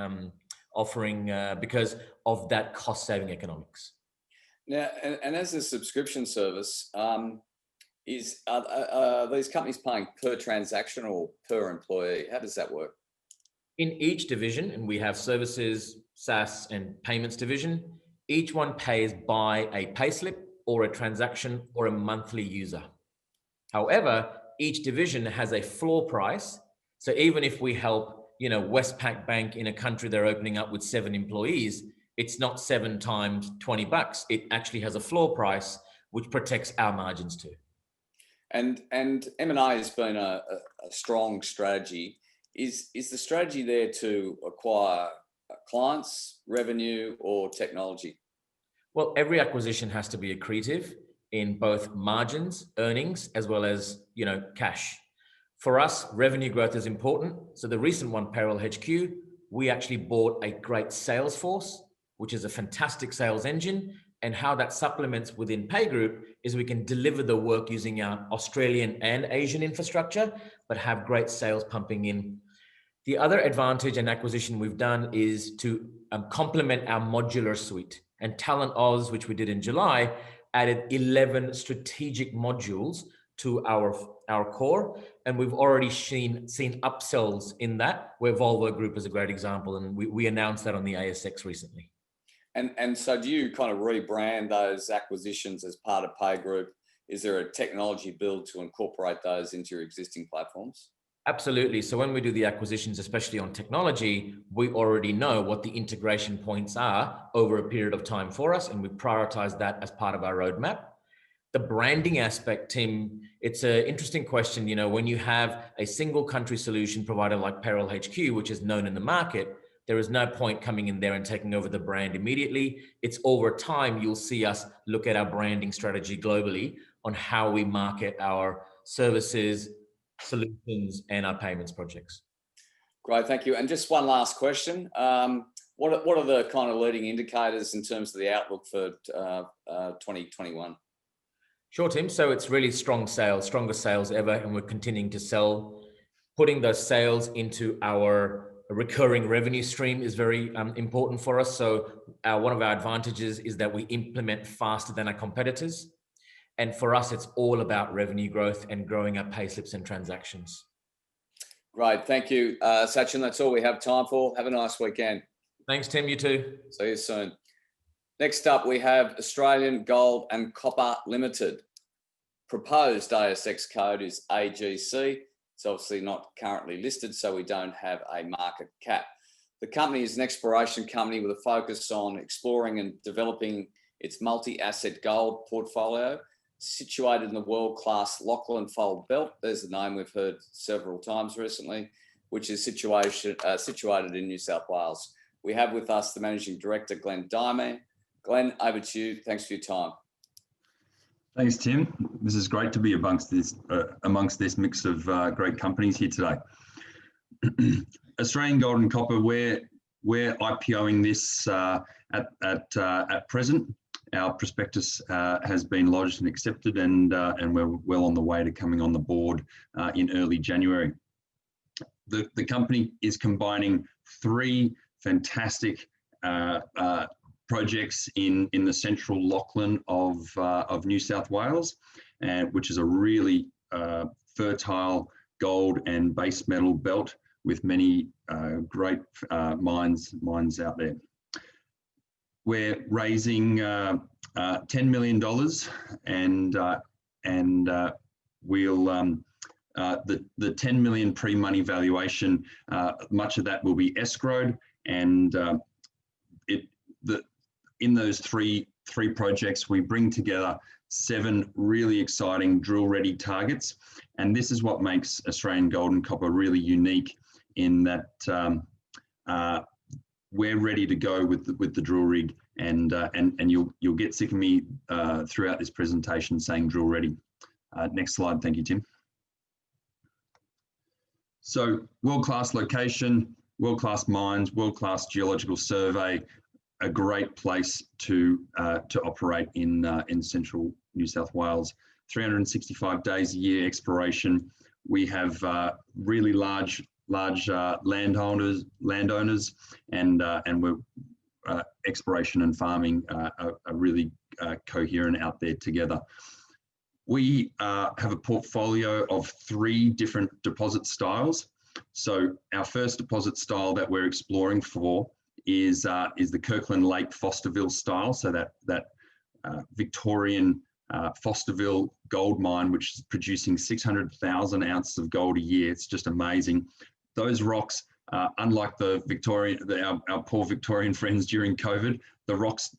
[SPEAKER 3] offering because of that cost saving economics.
[SPEAKER 1] Now, and as a subscription service, are these companies paying per transaction or per employee? How does that work?
[SPEAKER 3] In each division, and we have services, SaaS and payments division, each one pays by a payslip or a transaction or a monthly user. However, each division has a floor price. So even if we help, Westpac Bank in a country they're opening up with 7 employees, it's not 7 times $20. It actually has a floor price, which protects our margins too.
[SPEAKER 1] And M&A has been a strong strategy. Is the strategy there to acquire clients, revenue, or technology?
[SPEAKER 3] Well, every acquisition has to be accretive in both margins, earnings, as well as, cash. For us, revenue growth is important. So the recent one, Payroll HQ, we actually bought a great sales force, which is a fantastic sales engine. And how that supplements within Pay Group is we can deliver the work using our Australian and Asian infrastructure, but have great sales pumping in. The other advantage and acquisition we've done is to complement our modular suite. And Talent Oz, which we did in July, added 11 strategic modules to our core. And we've already seen upsells in that, where Volvo Group is a great example. And we announced that on the ASX recently.
[SPEAKER 1] And so do you kind of rebrand those acquisitions as part of Pay Group? Is there a technology build to incorporate those into your existing platforms?
[SPEAKER 3] Absolutely. So when we do the acquisitions, especially on technology, we already know what the integration points are over a period of time for us, and we prioritize that as part of our roadmap. The branding aspect, Tim, it's an interesting question. When you have a single country solution provider like Payroll HQ, which is known in the market, there is no point coming in there and taking over the brand immediately. It's over time, you'll see us look at our branding strategy globally on how we market our services, solutions, and our payments projects.
[SPEAKER 1] Great, thank you. And just one last question. What are the kind of leading indicators in terms of the outlook for 2021?
[SPEAKER 3] Sure, Tim. So it's really strong sales, strongest sales ever, and we're continuing to sell. Putting those sales into our recurring revenue stream is very important for us. So one of our advantages is that we implement faster than our competitors. And for us, it's all about revenue growth and growing our payslips and transactions.
[SPEAKER 1] Great. Thank you, Sachin. That's all we have time for. Have a nice weekend.
[SPEAKER 3] Thanks, Tim. You too.
[SPEAKER 1] See you soon. Next up, we have Australian Gold and Copper Limited. Proposed ASX code is AGC. It's obviously not currently listed, so we don't have a market cap. The company is an exploration company with a focus on exploring and developing its multi-asset gold portfolio, situated in the world-class Lachlan Fold Belt. There's a name we've heard several times recently, which is situated in New South Wales. We have with us the Managing Director, Glenn Diamond. Glenn, over to you. Thanks for your time.
[SPEAKER 4] Thanks, Tim. This is great to be amongst this mix of great companies here today. Australian Gold and Copper, we're IPOing this at present. Our prospectus has been lodged and accepted, and we're well on the way to coming on the board in early January. The company is combining three fantastic projects in the central Lachlan of New South Wales, which is a really fertile gold and base metal belt with many great mines out there. We're raising $10 million, and we'll the 10 million pre-money valuation. Much of that will be escrowed, and in those three projects, we bring together 7 really exciting drill-ready targets, and this is what makes Australian Gold and Copper really unique in that we're ready to go with the drill rig, and you'll get sick of me throughout this presentation saying drill ready. Next slide, thank you, Tim. So world-class location, world-class mines, world-class geological survey, a great place to operate in central New South Wales. 365 days a year exploration. We have really large landowners, and we're exploration and farming are really coherent out there together. We have a portfolio of 3 different deposit styles. So our first deposit style that we're exploring for is the Kirkland Lake Fosterville style. So that Victorian Fosterville gold mine, which is producing 600,000 ounces of gold a year. It's just amazing. Those rocks, unlike our poor Victorian friends during COVID, the rocks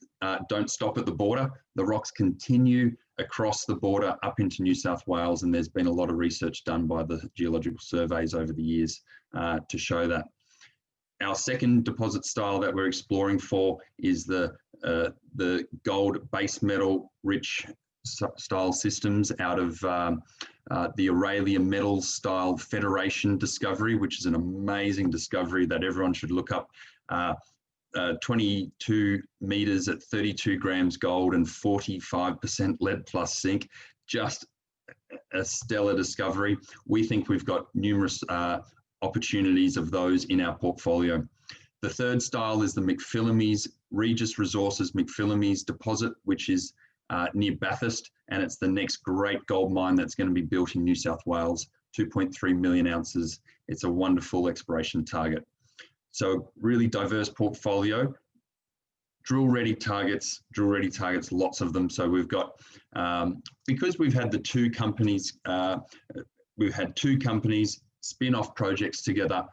[SPEAKER 4] don't stop at the border. The rocks continue across the border up into New South Wales, and there's been a lot of research done by the geological surveys over the years to show that. Our second deposit style that we're exploring for is the gold base metal rich style systems out of the Aurelia Metals style Federation discovery, which is an amazing discovery that everyone should look up. 22 meters at 32 grams gold and 45% lead plus zinc. Just a stellar discovery. We think we've got numerous opportunities of those in our portfolio. The third style is the McPhillamys, Regis Resources McPhillamys deposit, which is near Bathurst, and it's the next great gold mine that's going to be built in New South Wales, 2.3 million ounces. It's a wonderful exploration target. So really diverse portfolio. Drill-ready targets, lots of them. So we've got, because we've had two companies spin-off projects together.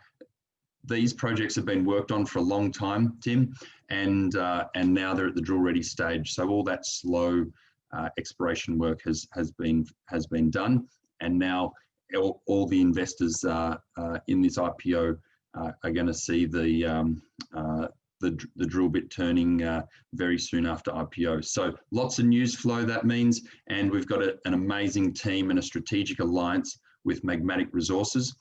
[SPEAKER 4] These projects have been worked on for a long time, Tim, and now they're at the drill-ready stage. So all that slow exploration work has been done, and now all the investors in this IPO are going to see the drill bit turning very soon after IPO. So lots of news flow that means, and we've got an amazing team and a strategic alliance with Magmatic Resources,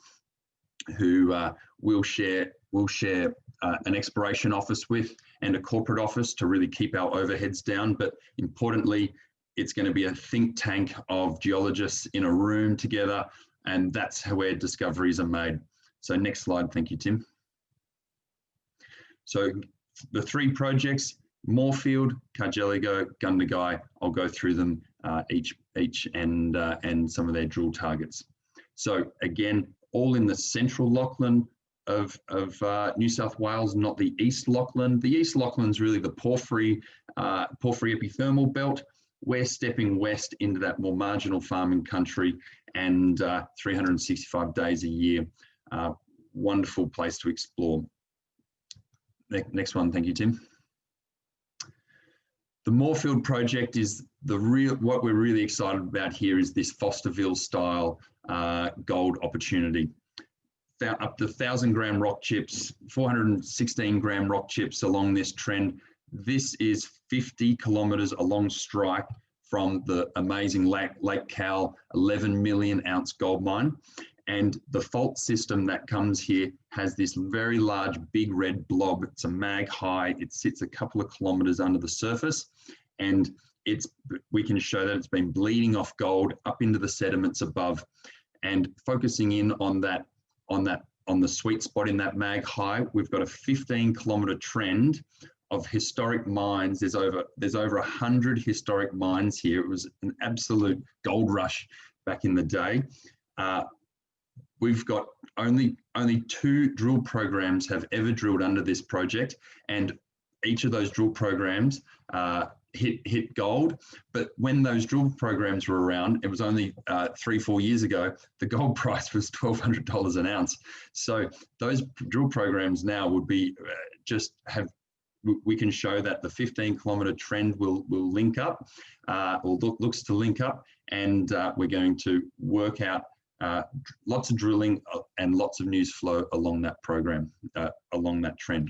[SPEAKER 4] who we'll share an exploration office with and a corporate office to really keep our overheads down. But importantly, it's going to be a think tank of geologists in a room together, and that's where discoveries are made. So next slide, thank you, Tim. So the 3 projects, Moorefield, Cargoligo, Gundagai, I'll go through them each and some of their drill targets. So again, all in the central Lachlan of New South Wales, not the East Lachlan. The East Lachlan's really the porphyry epithermal belt. We're stepping west into that more marginal farming country, and 365 days a year. Wonderful place to explore. Next one, thank you, Tim. The Moorefield project is what we're really excited about here is this Fosterville style gold opportunity. Up to 1,000 gram rock chips, 416 gram rock chips along this trend. This is 50 kilometres along strike from the amazing Lake Cowal 11 million ounce gold mine. And the fault system that comes here has this very large, big red blob. It's a mag high. It sits a couple of kilometres under the surface, and we can show that it's been bleeding off gold up into the sediments above, and focusing in on the sweet spot in that mag high. We've got a 15-kilometre trend of historic mines. There's over 100 historic mines here. It was an absolute gold rush back in the day. We've got only 2 drill programs have ever drilled under this project, and each of those drill programs hit gold. But when those drill programs were around, it was only 3-4 years ago, the gold price was $1,200 an ounce. So those drill programs now would be we can show that the 15-kilometre trend will link up, or looks to link up, and we're going to work out lots of drilling and lots of news flow along that program, along that trend.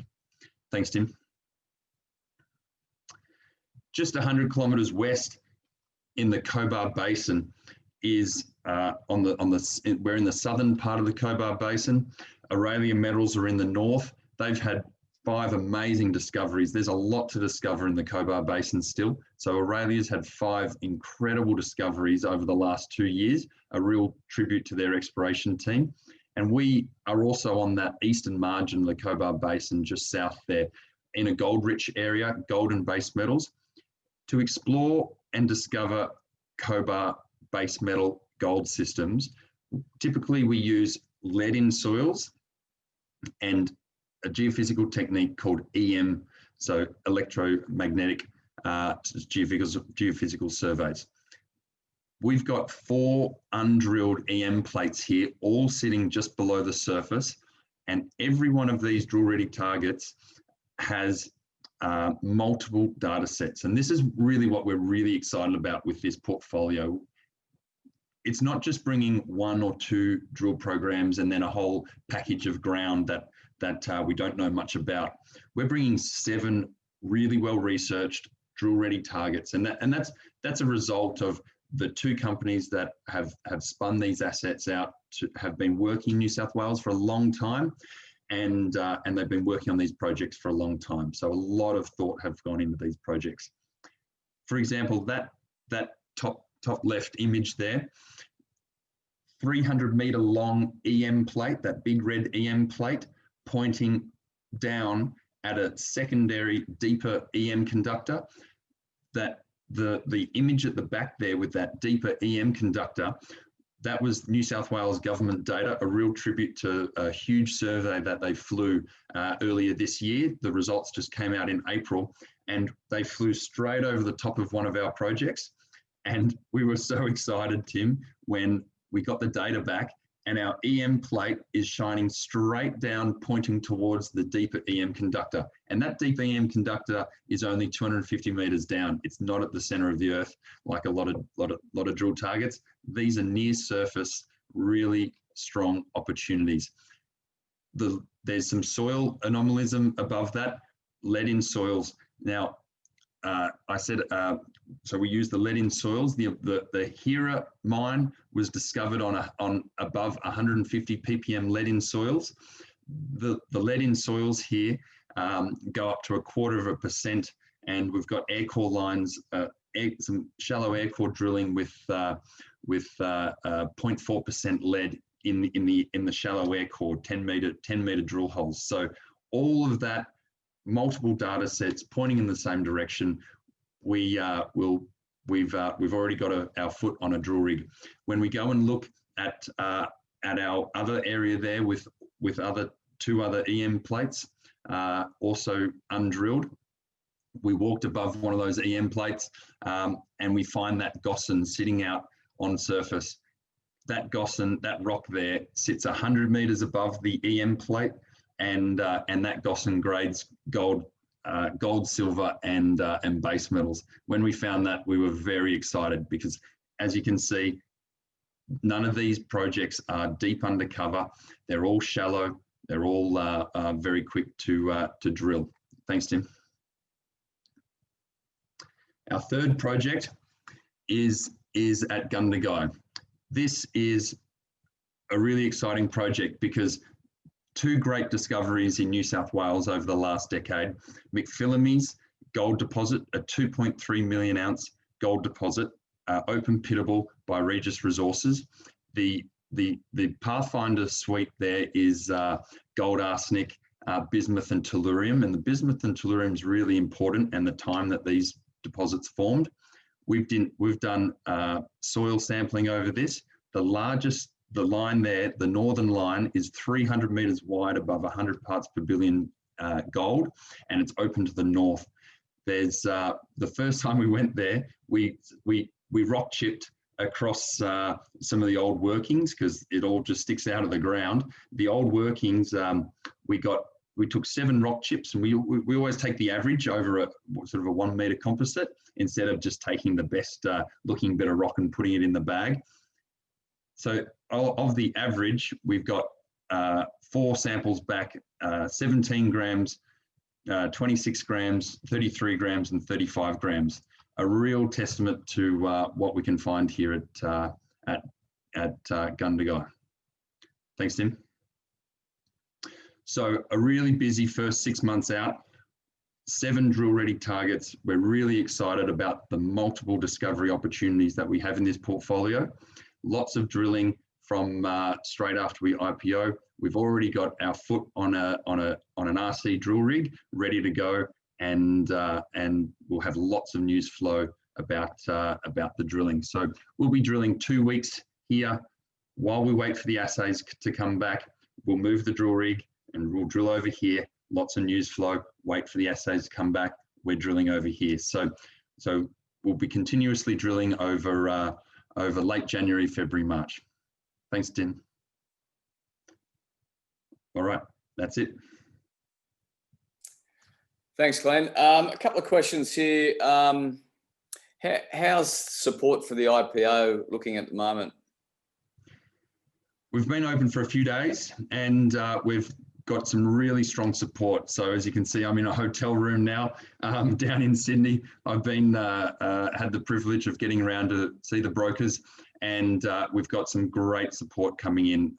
[SPEAKER 4] Thanks, Tim. Just 100 kilometres west in the Cobar Basin is we're in the southern part of the Cobar Basin. Aurelia Metals are in the north. They've had 5 amazing discoveries. There's a lot to discover in the Cobar Basin still. So Aurelia's had 5 incredible discoveries over the last 2 years, a real tribute to their exploration team. And we are also on that eastern margin of the Cobar Basin, just south there, in a gold-rich area, gold and base metals. To explore and discover Cobar base metal gold systems, typically we use lead in soils and a geophysical technique called EM, so electromagnetic geophysical surveys. We've got 4 undrilled EM plates here, all sitting just below the surface, and every one of these drill-ready targets has multiple data sets. And this is really what we're really excited about with this portfolio. It's not just bringing 1 or 2 drill programs and then a whole package of ground that we don't know much about. We're bringing 7 really well-researched drill-ready targets, and that's a result of the 2 companies that have spun these assets out have been working in New South Wales for a long time, and they've been working on these projects for a long time. So a lot of thought have gone into these projects. For example, that top left image there, 300-metre long EM plate, that big red EM plate, pointing down at a secondary, deeper EM conductor. That the image at the back there with that deeper EM conductor, that was New South Wales government data, a real tribute to a huge survey that they flew earlier this year. The results just came out in April, and they flew straight over the top of one of our projects. And we were so excited, Tim, when we got the data back, and our EM plate is shining straight down, pointing towards the deeper EM conductor. And that deep EM conductor is only 250 metres down. It's not at the centre of the earth like a lot of drill targets. These are near surface, really strong opportunities. There's some soil anomalism above that, lead in soils. Now, I said, so we use the lead in soils. The Hera mine was discovered on above 150 ppm lead in soils. The lead in soils here go up to 1/4%, and we've got air core lines, some shallow air core drilling with 0.4% lead in the shallow air core, 10 meter drill holes. So all of that, multiple data sets pointing in the same direction. We've already got our foot on a drill rig. When we go and look at our other area there with other two other EM plates, also undrilled. We walked above one of those EM plates and we find that gossan sitting out on surface. That gossan, that rock there, sits 100 meters above the EM plate, and that gossan grades gold, silver, and base metals. When we found that, we were very excited because, as you can see, none of these projects are deep undercover. They're all shallow. They're all very quick to drill. Thanks, Tim. Our third project is at Gundagai. This is a really exciting project because two great discoveries in New South Wales over the last decade. McPhillamys gold deposit, a 2.3 million ounce gold deposit, open pittable by Regis Resources. The Pathfinder suite there is gold arsenic, bismuth and tellurium, and the bismuth and tellurium is really important, and the time that these deposits formed. We've done soil sampling over this. The line there, the northern line, is 300 meters wide above 100 parts per billion gold, and it's open to the north. There's the first time we went there, we rock chipped across some of the old workings because it all just sticks out of the ground. The old workings, we took 7 rock chips, and we always take the average over a sort of a 1 meter composite instead of just taking the best looking bit of rock and putting it in the bag. So of the average, we've got 4 samples back, 17 grams, 26 grams, 33 grams, and 35 grams. A real testament to what we can find here at Gundagai. Thanks, Tim. So a really busy first 6 months out, 7 drill-ready targets. We're really excited about the multiple discovery opportunities that we have in this portfolio. Lots of drilling from straight after we IPO. We've already got our foot on an RC drill rig ready to go, and we'll have lots of news flow about the drilling. So we'll be drilling 2 weeks here while we wait for the assays to come back. We'll move the drill rig and we'll drill over here. Lots of news flow. Wait for the assays to come back. We're drilling over here. So we'll be continuously drilling over late January, February, March. Thanks, Tim. All right, that's it.
[SPEAKER 1] Thanks, Glenn. A couple of questions here. How's support for the IPO looking at the moment?
[SPEAKER 4] We've been open for a few days, and we've got some really strong support. So as you can see, I'm in a hotel room now down in Sydney. I've been had the privilege of getting around to see the brokers, and we've got some great support coming in.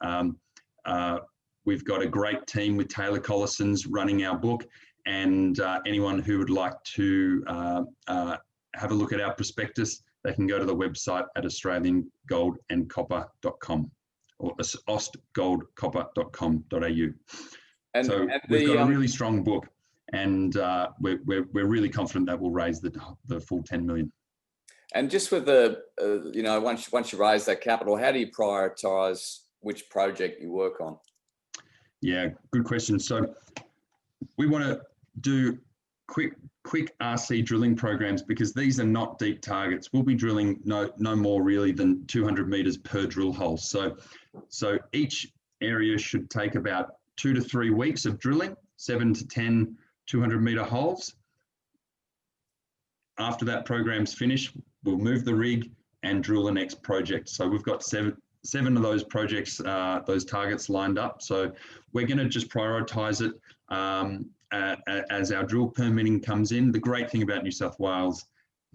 [SPEAKER 4] We've got a great team with Taylor Collison's running our book, and anyone who would like to have a look at our prospectus, they can go to the website at australiangoldandcopper.com or ostgoldcopper.com.au. So we've got a really strong book, and we're really confident that we'll raise the full 10 million.
[SPEAKER 1] And just with the, once you raise that capital, how do you prioritise which project you work on?
[SPEAKER 4] Yeah, good question. So we want to do quick RC drilling programs because these are not deep targets. We'll be drilling no more really than 200 meters per drill hole. So each area should take about 2 to 3 weeks of drilling, 7 to 10 200-meter holes. After that program's finished, we'll move the rig and drill the next project. So we've got seven of those projects, those targets lined up. So we're going to just prioritize it as our drill permitting comes in. The great thing about New South Wales,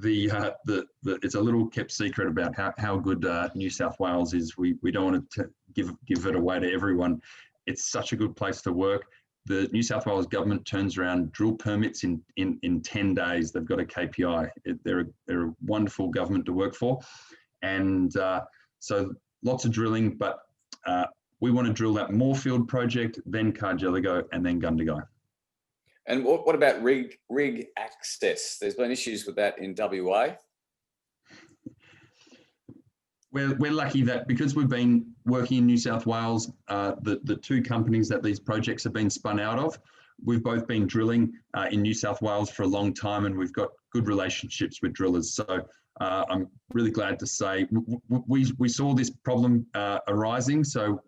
[SPEAKER 4] it's a little kept secret about how good New South Wales is. We don't want to give it away to everyone. It's such a good place to work. The New South Wales government turns around drill permits in 10 days. They've got a KPI. They're a wonderful government to work for. And so lots of drilling, but we want to drill that Moorefield project, then Cargoligo, and then Gundagai.
[SPEAKER 1] And what about rig access? There's been issues with that in WA.
[SPEAKER 4] we're lucky that because we've been working in New South Wales, the two companies that these projects have been spun out of, we've both been drilling in New South Wales for a long time, and we've got good relationships with drillers. So I'm really glad to say we saw this problem arising, so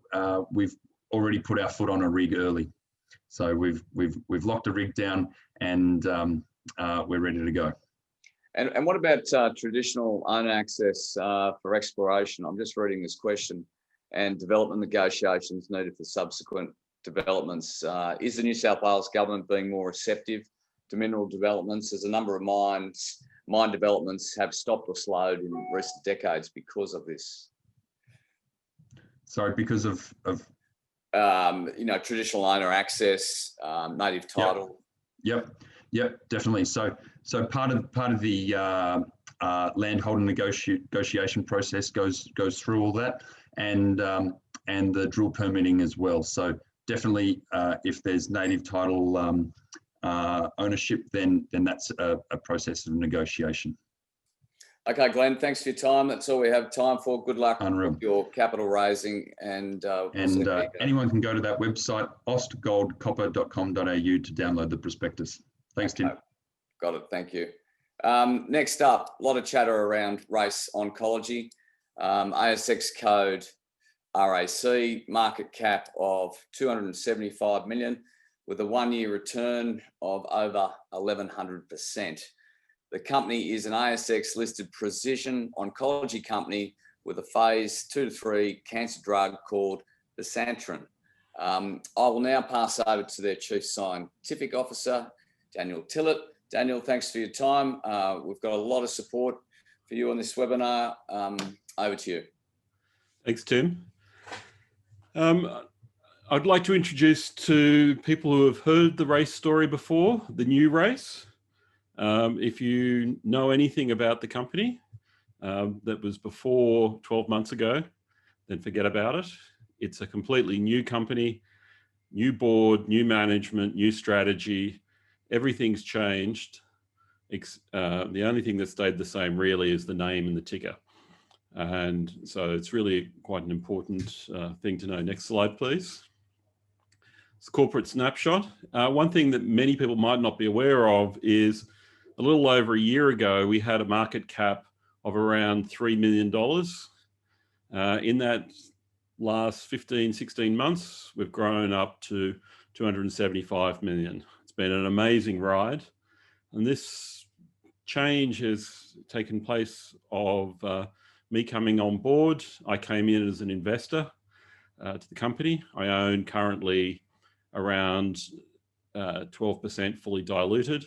[SPEAKER 4] we've already put our foot on a rig early. So we've locked a rig down, and we're ready to go.
[SPEAKER 1] And what about traditional owner access for exploration? I'm just reading this question. And development negotiations needed for subsequent developments. Is the New South Wales government being more receptive to mineral developments, as a number of mine developments have stopped or slowed in recent decades because of this?
[SPEAKER 4] Sorry, because of
[SPEAKER 1] traditional owner access, native title.
[SPEAKER 4] Yep, definitely. So part of the landholder negotiation process goes through all that, and the drill permitting as well. So definitely, if there's native title ownership, then that's a process of negotiation.
[SPEAKER 1] Okay, Glenn, thanks for your time. That's all we have time for. Good luck with your capital raising, and
[SPEAKER 4] anyone can go to that website, ostgoldcopper.com.au, to download the prospectus. Thanks, Tim.
[SPEAKER 1] Got it. Thank you. Next up, a lot of chatter around race oncology. ASX code RAC, market cap of 275 million, with a 1-year return of over 1,100%. The company is an ASX listed precision oncology company with a phase 2 to 3 cancer drug called Bisantrene. I will now pass over to their Chief Scientific Officer, Daniel Tillett. Daniel, thanks for your time. We've got a lot of support for you on this webinar. Over to you.
[SPEAKER 5] Thanks, Tim. I'd like to introduce to people who have heard the race story before, the new race. If you know anything about the company that was before 12 months ago, then forget about it. It's a completely new company, new board, new management, new strategy. Everything's changed. The only thing that stayed the same really is the name and the ticker. And so it's really quite an important thing to know. Next slide, please. It's a corporate snapshot. One thing that many people might not be aware of is a little over a year ago, we had a market cap of around $3 million. In that last 15, 16 months, we've grown up to 275 million. It's been an amazing ride. And this change has taken place of me coming on board. I came in as an investor to the company. I own currently around 12% fully diluted,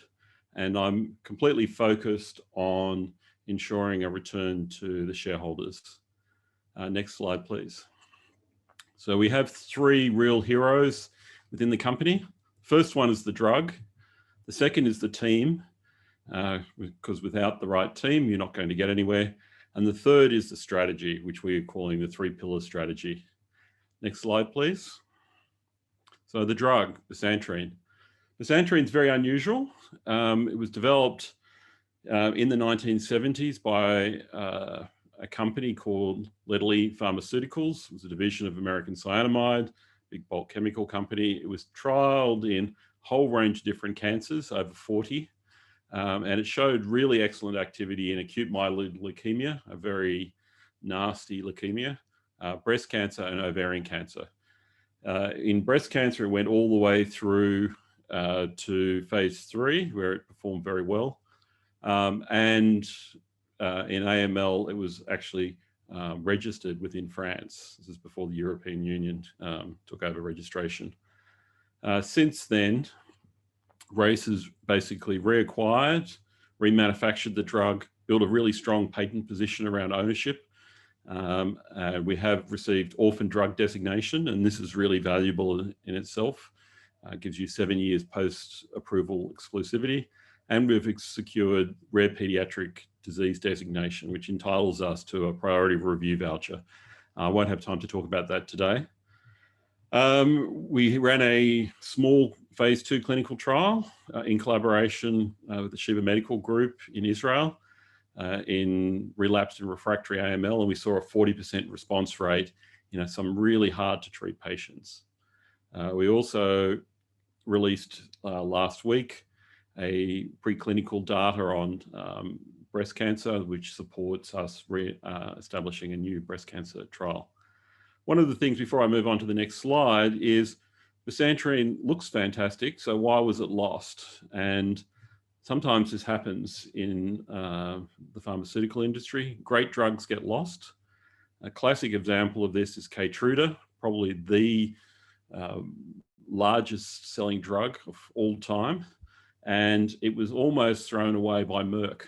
[SPEAKER 5] and I'm completely focused on ensuring a return to the shareholders. Next slide, please. So we have 3 real heroes within the company. First one is the drug. The second is the team, because without the right team, you're not going to get anywhere. And the third is the strategy, which we are calling the 3-pillar strategy. Next slide, please. So the drug, Bisantrene. Bisantrene is very unusual. It was developed in the 1970s by a company called Ledley Pharmaceuticals. It was a division of American Cyanamide, big bulk chemical company. It was trialed in a whole range of different cancers, over 40. And it showed really excellent activity in acute myeloid leukemia, a very nasty leukemia, breast cancer and ovarian cancer. In breast cancer, it went all the way through to phase 3, where it performed very well. And in AML, it was actually registered within France. This is before the European Union took over registration. Since then, Race has basically reacquired, remanufactured the drug, built a really strong patent position around ownership. We have received orphan drug designation, and this is really valuable in itself. It gives you 7 years post-approval exclusivity. And we've secured rare pediatric disease designation, which entitles us to a priority review voucher. I won't have time to talk about that today. We ran a small phase 2 clinical trial in collaboration with the Sheba Medical Group in Israel. in relapsed and refractory AML, and we saw a 40% response rate in some really hard to treat patients. We also released last week a preclinical data on breast cancer, which supports us establishing a new breast cancer trial. One of the things before I move on to the next slide is bisantrene looks fantastic, so why was it lost? And sometimes this happens in the pharmaceutical industry. Great drugs get lost. A classic example of this is Keytruda, probably the largest selling drug of all time. And it was almost thrown away by Merck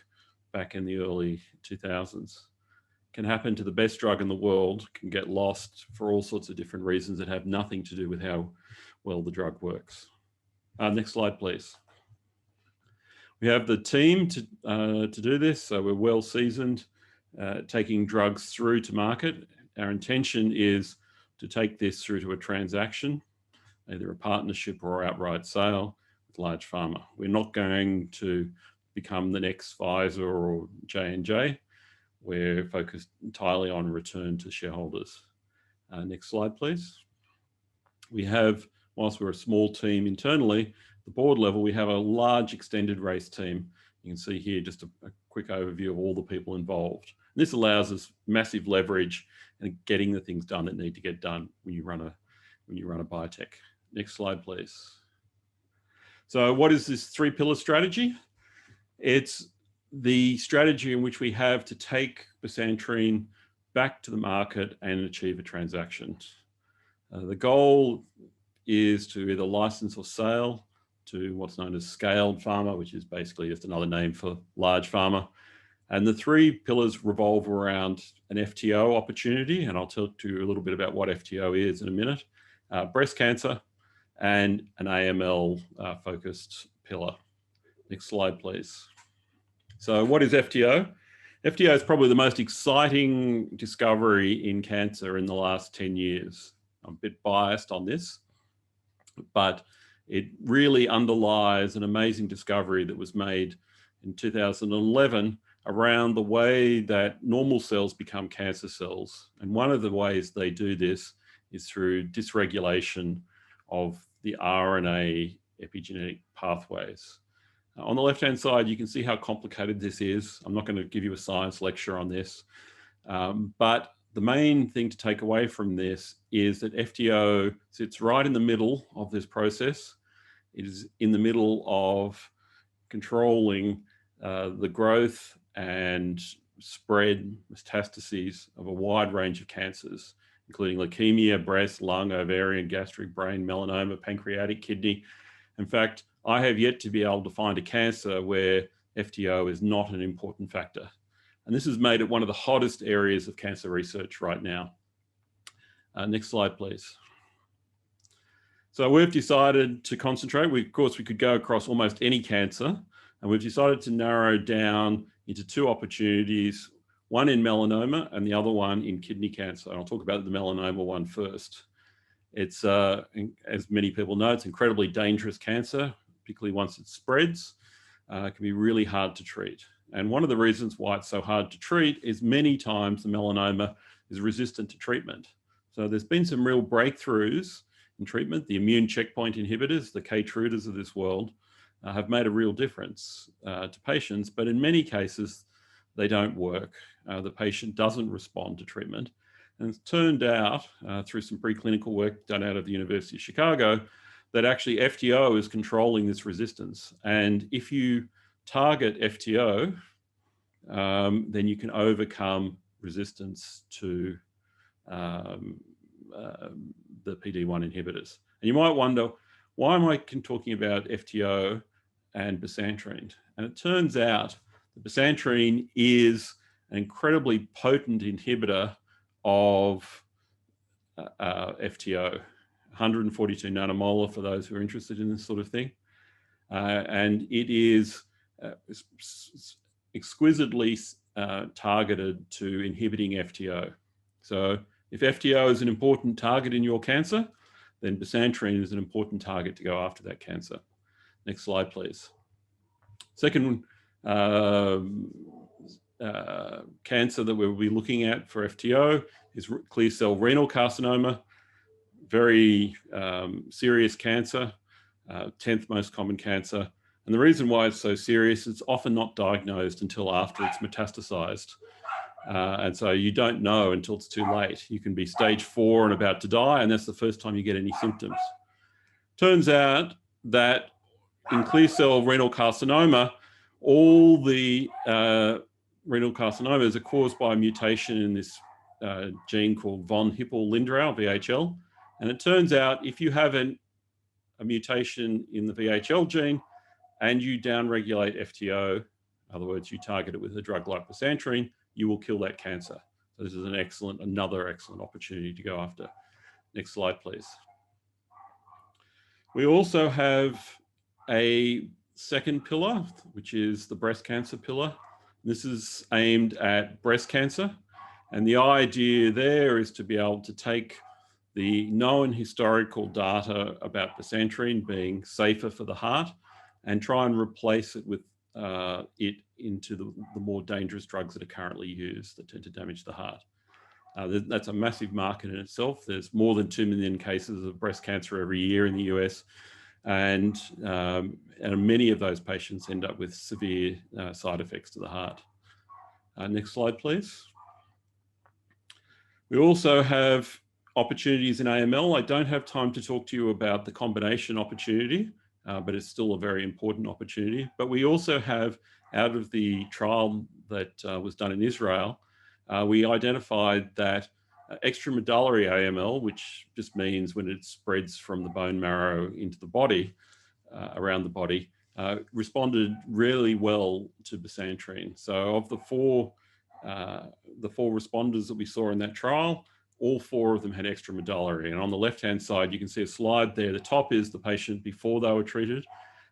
[SPEAKER 5] back in the early 2000s. Can happen to the best drug in the world, can get lost for all sorts of different reasons that have nothing to do with how well the drug works. Next slide, please. We have the team to do this, so we're well seasoned, taking drugs through to market. Our intention is to take this through to a transaction, either a partnership or outright sale with large pharma. We're not going to become the next Pfizer or J&J. We're focused entirely on return to shareholders. Next slide, please. We have, whilst we're a small team internally, the board level, we have a large extended race team. You can see here just a quick overview of all the people involved. And this allows us massive leverage in getting the things done that need to get done when you run a biotech. Next slide, please. So what is this 3-pillar strategy? It's the strategy in which we have to take bisantrene back to the market and achieve a transaction. The goal is to either license or sale to what's known as scaled pharma, which is basically just another name for large pharma. And the 3 pillars revolve around an FTO opportunity, and I'll talk to you a little bit about what FTO is in a minute, breast cancer, and an AML focused pillar. Next slide, please. So what is FTO? FTO is probably the most exciting discovery in cancer in the last 10 years. I'm a bit biased on this, but it really underlies an amazing discovery that was made in 2011 around the way that normal cells become cancer cells. And one of the ways they do this is through dysregulation of the RNA epigenetic pathways. On the left-hand side, you can see how complicated this is. I'm not going to give you a science lecture on this, but the main thing to take away from this is that FTO sits right in the middle of this process. It is in the middle of controlling the growth and spread metastases of a wide range of cancers, including leukemia, breast, lung, ovarian, gastric, brain, melanoma, pancreatic, kidney. In fact, I have yet to be able to find a cancer where FTO is not an important factor. And this has made it one of the hottest areas of cancer research right now. Next slide, please. So we've decided to concentrate. Of course, we could go across almost any cancer, and we've decided to narrow down into 2 opportunities, one in melanoma and the other one in kidney cancer. And I'll talk about the melanoma one first. It's, as many people know, it's incredibly dangerous cancer, particularly once it spreads. It can be really hard to treat. And one of the reasons why it's so hard to treat is many times the melanoma is resistant to treatment. So there's been some real breakthroughs in treatment. The immune checkpoint inhibitors, the Keytrudas of this world, have made a real difference to patients, but in many cases, they don't work. The patient doesn't respond to treatment. And it's turned out through some preclinical work done out of the University of Chicago that actually FTO is controlling this resistance. And if you target FTO, then you can overcome resistance to the PD-1 inhibitors. And you might wonder, why am I talking about FTO and bisantrene? And it turns out that bisantrene is an incredibly potent inhibitor of FTO, 142 nanomolar for those who are interested in this sort of thing. And it is exquisitely targeted to inhibiting FTO. So if FTO is an important target in your cancer, then bisantrene is an important target to go after that cancer. Next slide, please. Second cancer that we'll be looking at for FTO is clear cell renal carcinoma, very serious cancer, 10th most common cancer. And the reason why it's so serious, it's often not diagnosed until after it's metastasized. And so you don't know until it's too late. You can be stage 4 and about to die, and that's the first time you get any symptoms. Turns out that in clear cell renal carcinoma, all the renal carcinomas are caused by a mutation in this gene called von Hippel-Lindau, VHL. And it turns out if you have a mutation in the VHL gene and you downregulate FTO, in other words, you target it with a drug like bisantrene, you will kill that cancer. So this is another excellent opportunity to go after. Next slide, please. We also have a second pillar, which is the breast cancer pillar. This is aimed at breast cancer. And the idea there is to be able to take the known historical data about bisantrene being safer for the heart and try and replace it with it into the more dangerous drugs that are currently used that tend to damage the heart. That's a massive market in itself. There's more than 2 million cases of breast cancer every year in the US. And many of those patients end up with severe side effects to the heart. Next slide, please. We also have opportunities in AML. I don't have time to talk to you about the combination opportunity, but it's still a very important opportunity. But we also have, out of the trial that was done in Israel, we identified that extramedullary AML, which just means when it spreads from the bone marrow into the body, around the body, responded really well to bisantrene. So of the four responders that we saw in that trial, all 4 of them had extramedullary. And on the left-hand side, you can see a slide there. The top is the patient before they were treated,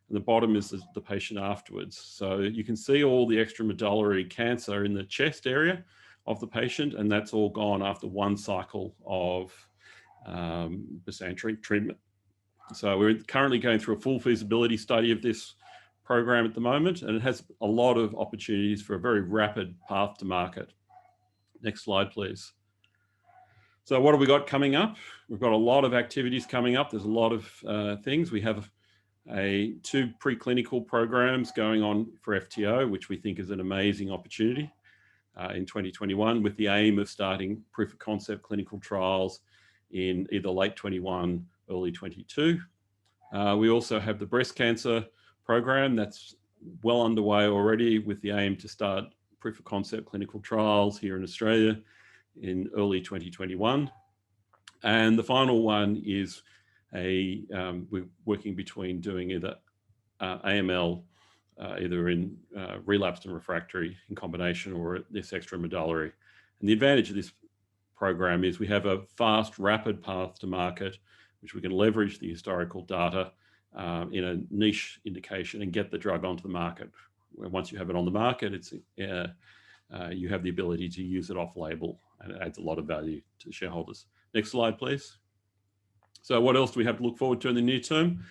[SPEAKER 5] and the bottom is the patient afterwards. So you can see all the extramedullary cancer in the chest area of the patient, and that's all gone after 1 cycle of bisantrene treatment. So we're currently going through a full feasibility study of this program at the moment, and it has a lot of opportunities for a very rapid path to market. Next slide, please. So what have we got coming up? We've got a lot of activities coming up. There's a lot of things. We have 2 preclinical programs going on for FTO, which we think is an amazing opportunity in 2021, with the aim of starting proof of concept clinical trials in either late 21, early 22. We also have the breast cancer program that's well underway already, with the aim to start proof of concept clinical trials here in Australia in early 2021. And the final one is we're working between doing either AML, either in relapsed and refractory in combination, or this extramedullary. And the advantage of this program is we have a fast, rapid path to market, which we can leverage the historical data in a niche indication and get the drug onto the market. Once you have it on the market, it's you have the ability to use it off-label, and it adds a lot of value to shareholders. Next slide, please. So what else do we have to look forward to in the near term?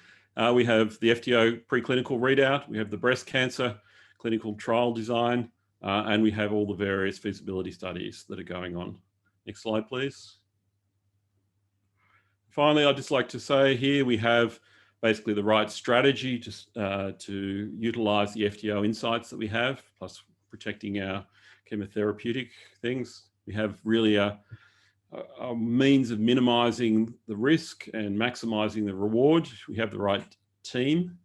[SPEAKER 5] We have the FTO preclinical readout, we have the breast cancer clinical trial design, and we have all the various feasibility studies that are going on. Next slide, please. Finally, I'd just like to say here we have basically the right strategy to utilize the FTO insights that we have, plus protecting our chemotherapeutic things. We have really a means of minimizing the risk and maximizing the reward. We have the right team,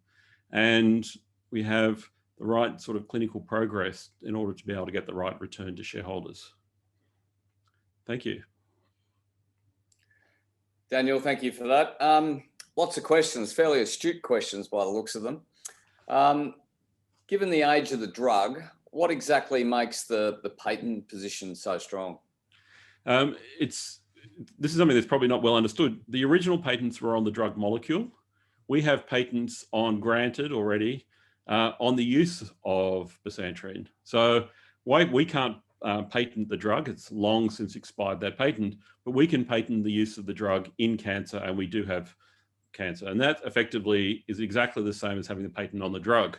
[SPEAKER 5] and we have the right sort of clinical progress in order to be able to get the right return to shareholders. Thank you.
[SPEAKER 1] Daniel, thank you for that. Lots of questions, fairly astute questions by the looks of them. Given the age of the drug, what exactly makes the patent position so strong?
[SPEAKER 5] This is something that's probably not well understood. The original patents were on the drug molecule. We have patents granted already on the use of bisantrene. So we can't patent the drug. It's long since expired, that patent, but we can patent the use of the drug in cancer, and we do have cancer. And that effectively is exactly the same as having the patent on the drug.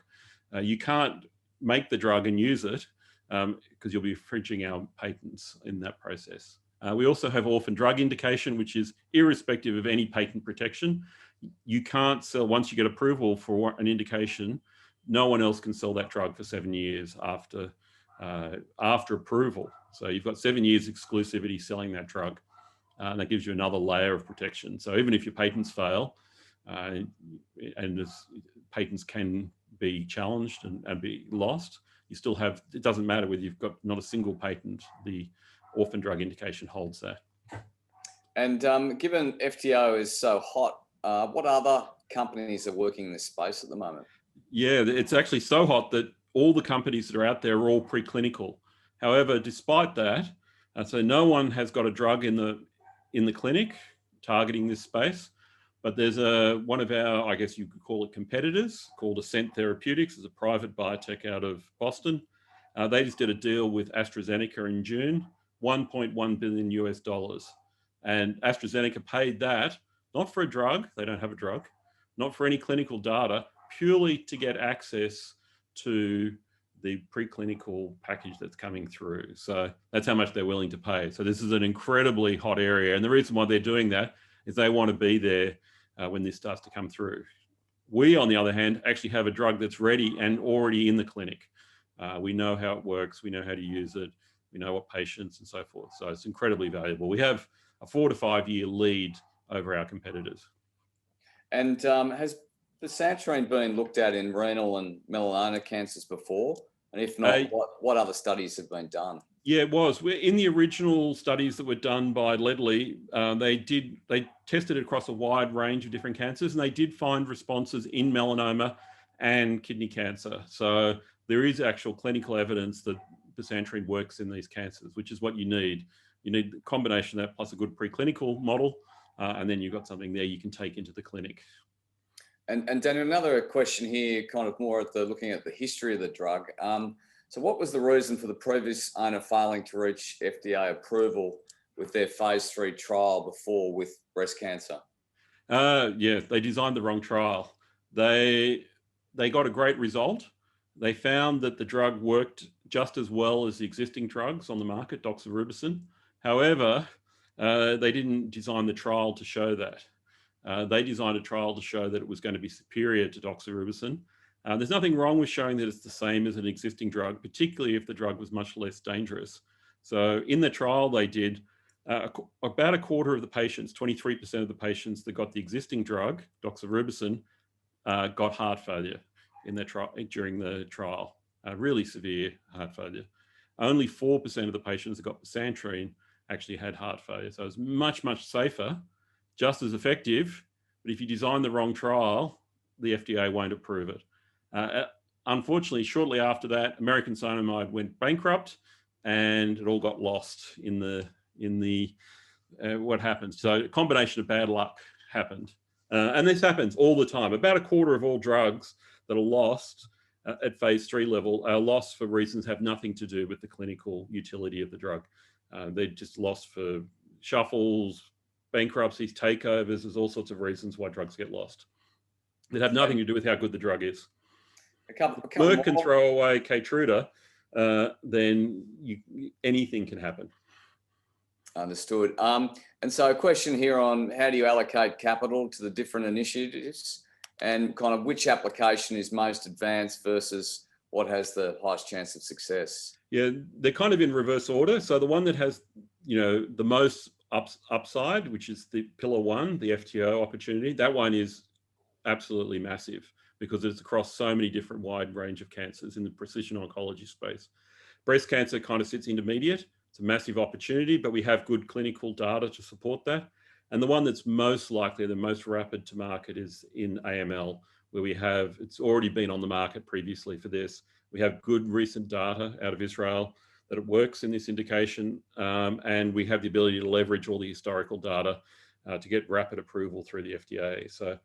[SPEAKER 5] You can't make the drug and use it because you'll be infringing our patents in that process. We also have orphan drug indication, which is irrespective of any patent protection. You can't sell, once you get approval for an indication, no one else can sell that drug for 7 years after approval. So you've got 7 years exclusivity selling that drug, and that gives you another layer of protection. So even if your patents fail, and patents can be challenged and be lost, you still have, it doesn't matter whether you've got not a single patent, the orphan drug indication holds that. And
[SPEAKER 1] given FTO is so hot, what other companies are working in this space at the moment?
[SPEAKER 5] Yeah, it's actually so hot that all the companies that are out there are all preclinical. However, despite that, so no one has got a drug in the clinic targeting this space, but there's one of our, I guess you could call it competitors, called Ascent Therapeutics. It's a private biotech out of Boston. They just did a deal with AstraZeneca in June, $1.1 billion US. And AstraZeneca paid that, not for a drug, they don't have a drug, not for any clinical data, purely to get access to the preclinical package that's coming through. So that's how much they're willing to pay. So this is an incredibly hot area. And the reason why they're doing that is they want to be there when this starts to come through. We, on the other hand, actually have a drug that's ready and already in the clinic. We know how it works. We know how to use it. We know what patients and so forth. So it's incredibly valuable. We have a 4 to 5 year lead over our competitors.
[SPEAKER 1] And has bisantrene been looked at in renal and melanoma cancers before? And if not, what other studies have been done?
[SPEAKER 5] Yeah, it was. In the original studies that were done by Ledley, they tested it across a wide range of different cancers, and they did find responses in melanoma and kidney cancer. So there is actual clinical evidence that bisantrene works in these cancers, which is what you need. You need a combination of that plus a good preclinical model, and then you've got something there you can take into the clinic.
[SPEAKER 1] And Daniel, another question here, kind of more looking at the history of the drug. So what was the reason for the previous owner failing to reach FDA approval with their phase 3 trial before with breast cancer?
[SPEAKER 5] Yeah, they designed the wrong trial. They got a great result. They found that the drug worked just as well as the existing drugs on the market, doxorubicin. However, they didn't design the trial to show that. They designed a trial to show that it was going to be superior to doxorubicin. There's nothing wrong with showing that it's the same as an existing drug, particularly if the drug was much less dangerous. So in the trial, they did about a quarter of the patients, 23% of the patients that got the existing drug, doxorubicin, got heart failure during the trial, really severe heart failure. Only 4% of the patients that got bisantrene actually had heart failure. So it's much, much safer, just as effective, but if you design the wrong trial, the FDA won't approve it. Unfortunately, shortly after that, American Cyanamide went bankrupt, and it all got lost in the what happened. So a combination of bad luck happened, and this happens all the time. About a quarter of all drugs that are lost at phase 3 level are lost for reasons have nothing to do with the clinical utility of the drug. They're just lost for shuffles, bankruptcies, takeovers. There's all sorts of reasons why drugs get lost. That have nothing to do with how good the drug is. Merck can throw away Keytruda, then anything can happen.
[SPEAKER 1] Understood. And so a question here on how do you allocate capital to the different initiatives, and kind of which application is most advanced versus what has the highest chance of success?
[SPEAKER 5] Yeah, they're kind of in reverse order. So the one that has, the most upside, which is the pillar 1, the FTO opportunity, that one is absolutely massive because it's across so many different wide range of cancers in the precision oncology space. Breast cancer kind of sits intermediate. It's a massive opportunity, but we have good clinical data to support that. And the one that's most likely, the most rapid to market is in AML, where it's already been on the market previously for this. We have good recent data out of Israel that it works in this indication, and we have the ability to leverage all the historical data to get rapid approval through the FDA. So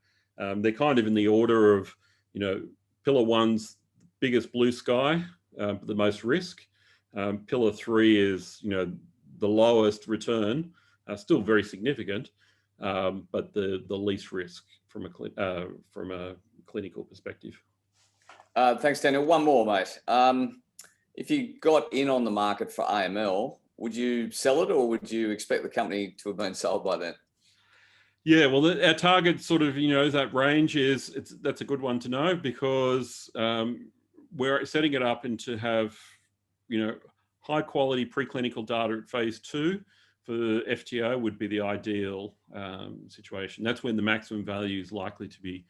[SPEAKER 5] they're kind of in the order of, pillar 1's biggest blue sky, the most risk. Pillar 3 is, the lowest return, still very significant, but the least risk from a clinical perspective.
[SPEAKER 1] Thanks, Daniel. One more, mate. If you got in on the market for AML, would you sell it, or would you expect the company to have been sold by then?
[SPEAKER 5] Yeah, well, our target sort of, that range that's a good one to know, because we're setting it up and to have, high quality preclinical data at phase 2 for FTO would be the ideal situation. That's when the maximum value is likely to be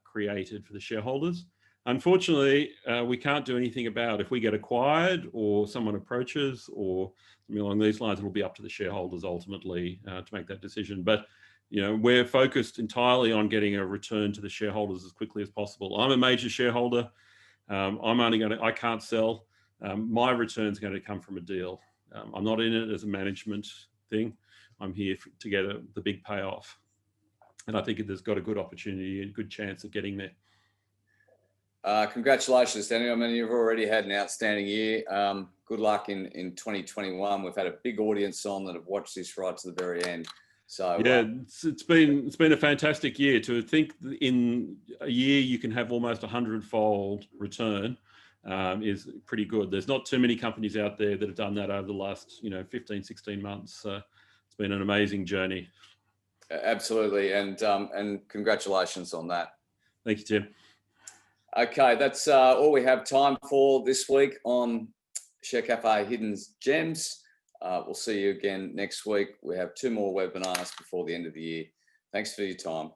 [SPEAKER 5] created for the shareholders. Unfortunately, we can't do anything about if we get acquired or someone approaches or something along these lines. It will be up to the shareholders ultimately to make that decision. But we're focused entirely on getting a return to the shareholders as quickly as possible. I'm a major shareholder. I can't sell. My return's going to come from a deal. I'm not in it as a management thing. I'm here to get the big payoff. And I think there's got a good opportunity and good chance of getting there.
[SPEAKER 1] Congratulations, Daniel. I mean, you've already had an outstanding year. Good luck in 2021. We've had a big audience on that have watched this right to the very end. So
[SPEAKER 5] yeah, it's been a fantastic year. To think in a year you can have almost 100-fold return is pretty good. There's not too many companies out there that have done that over the last 15, 16 months. It's been an amazing journey.
[SPEAKER 1] Absolutely, and congratulations on that.
[SPEAKER 5] Thank you, Tim.
[SPEAKER 1] Okay, that's all we have time for this week on ShareCafe Hidden Gems. We'll see you again next week. We have 2 more webinars before the end of the year. Thanks for your time.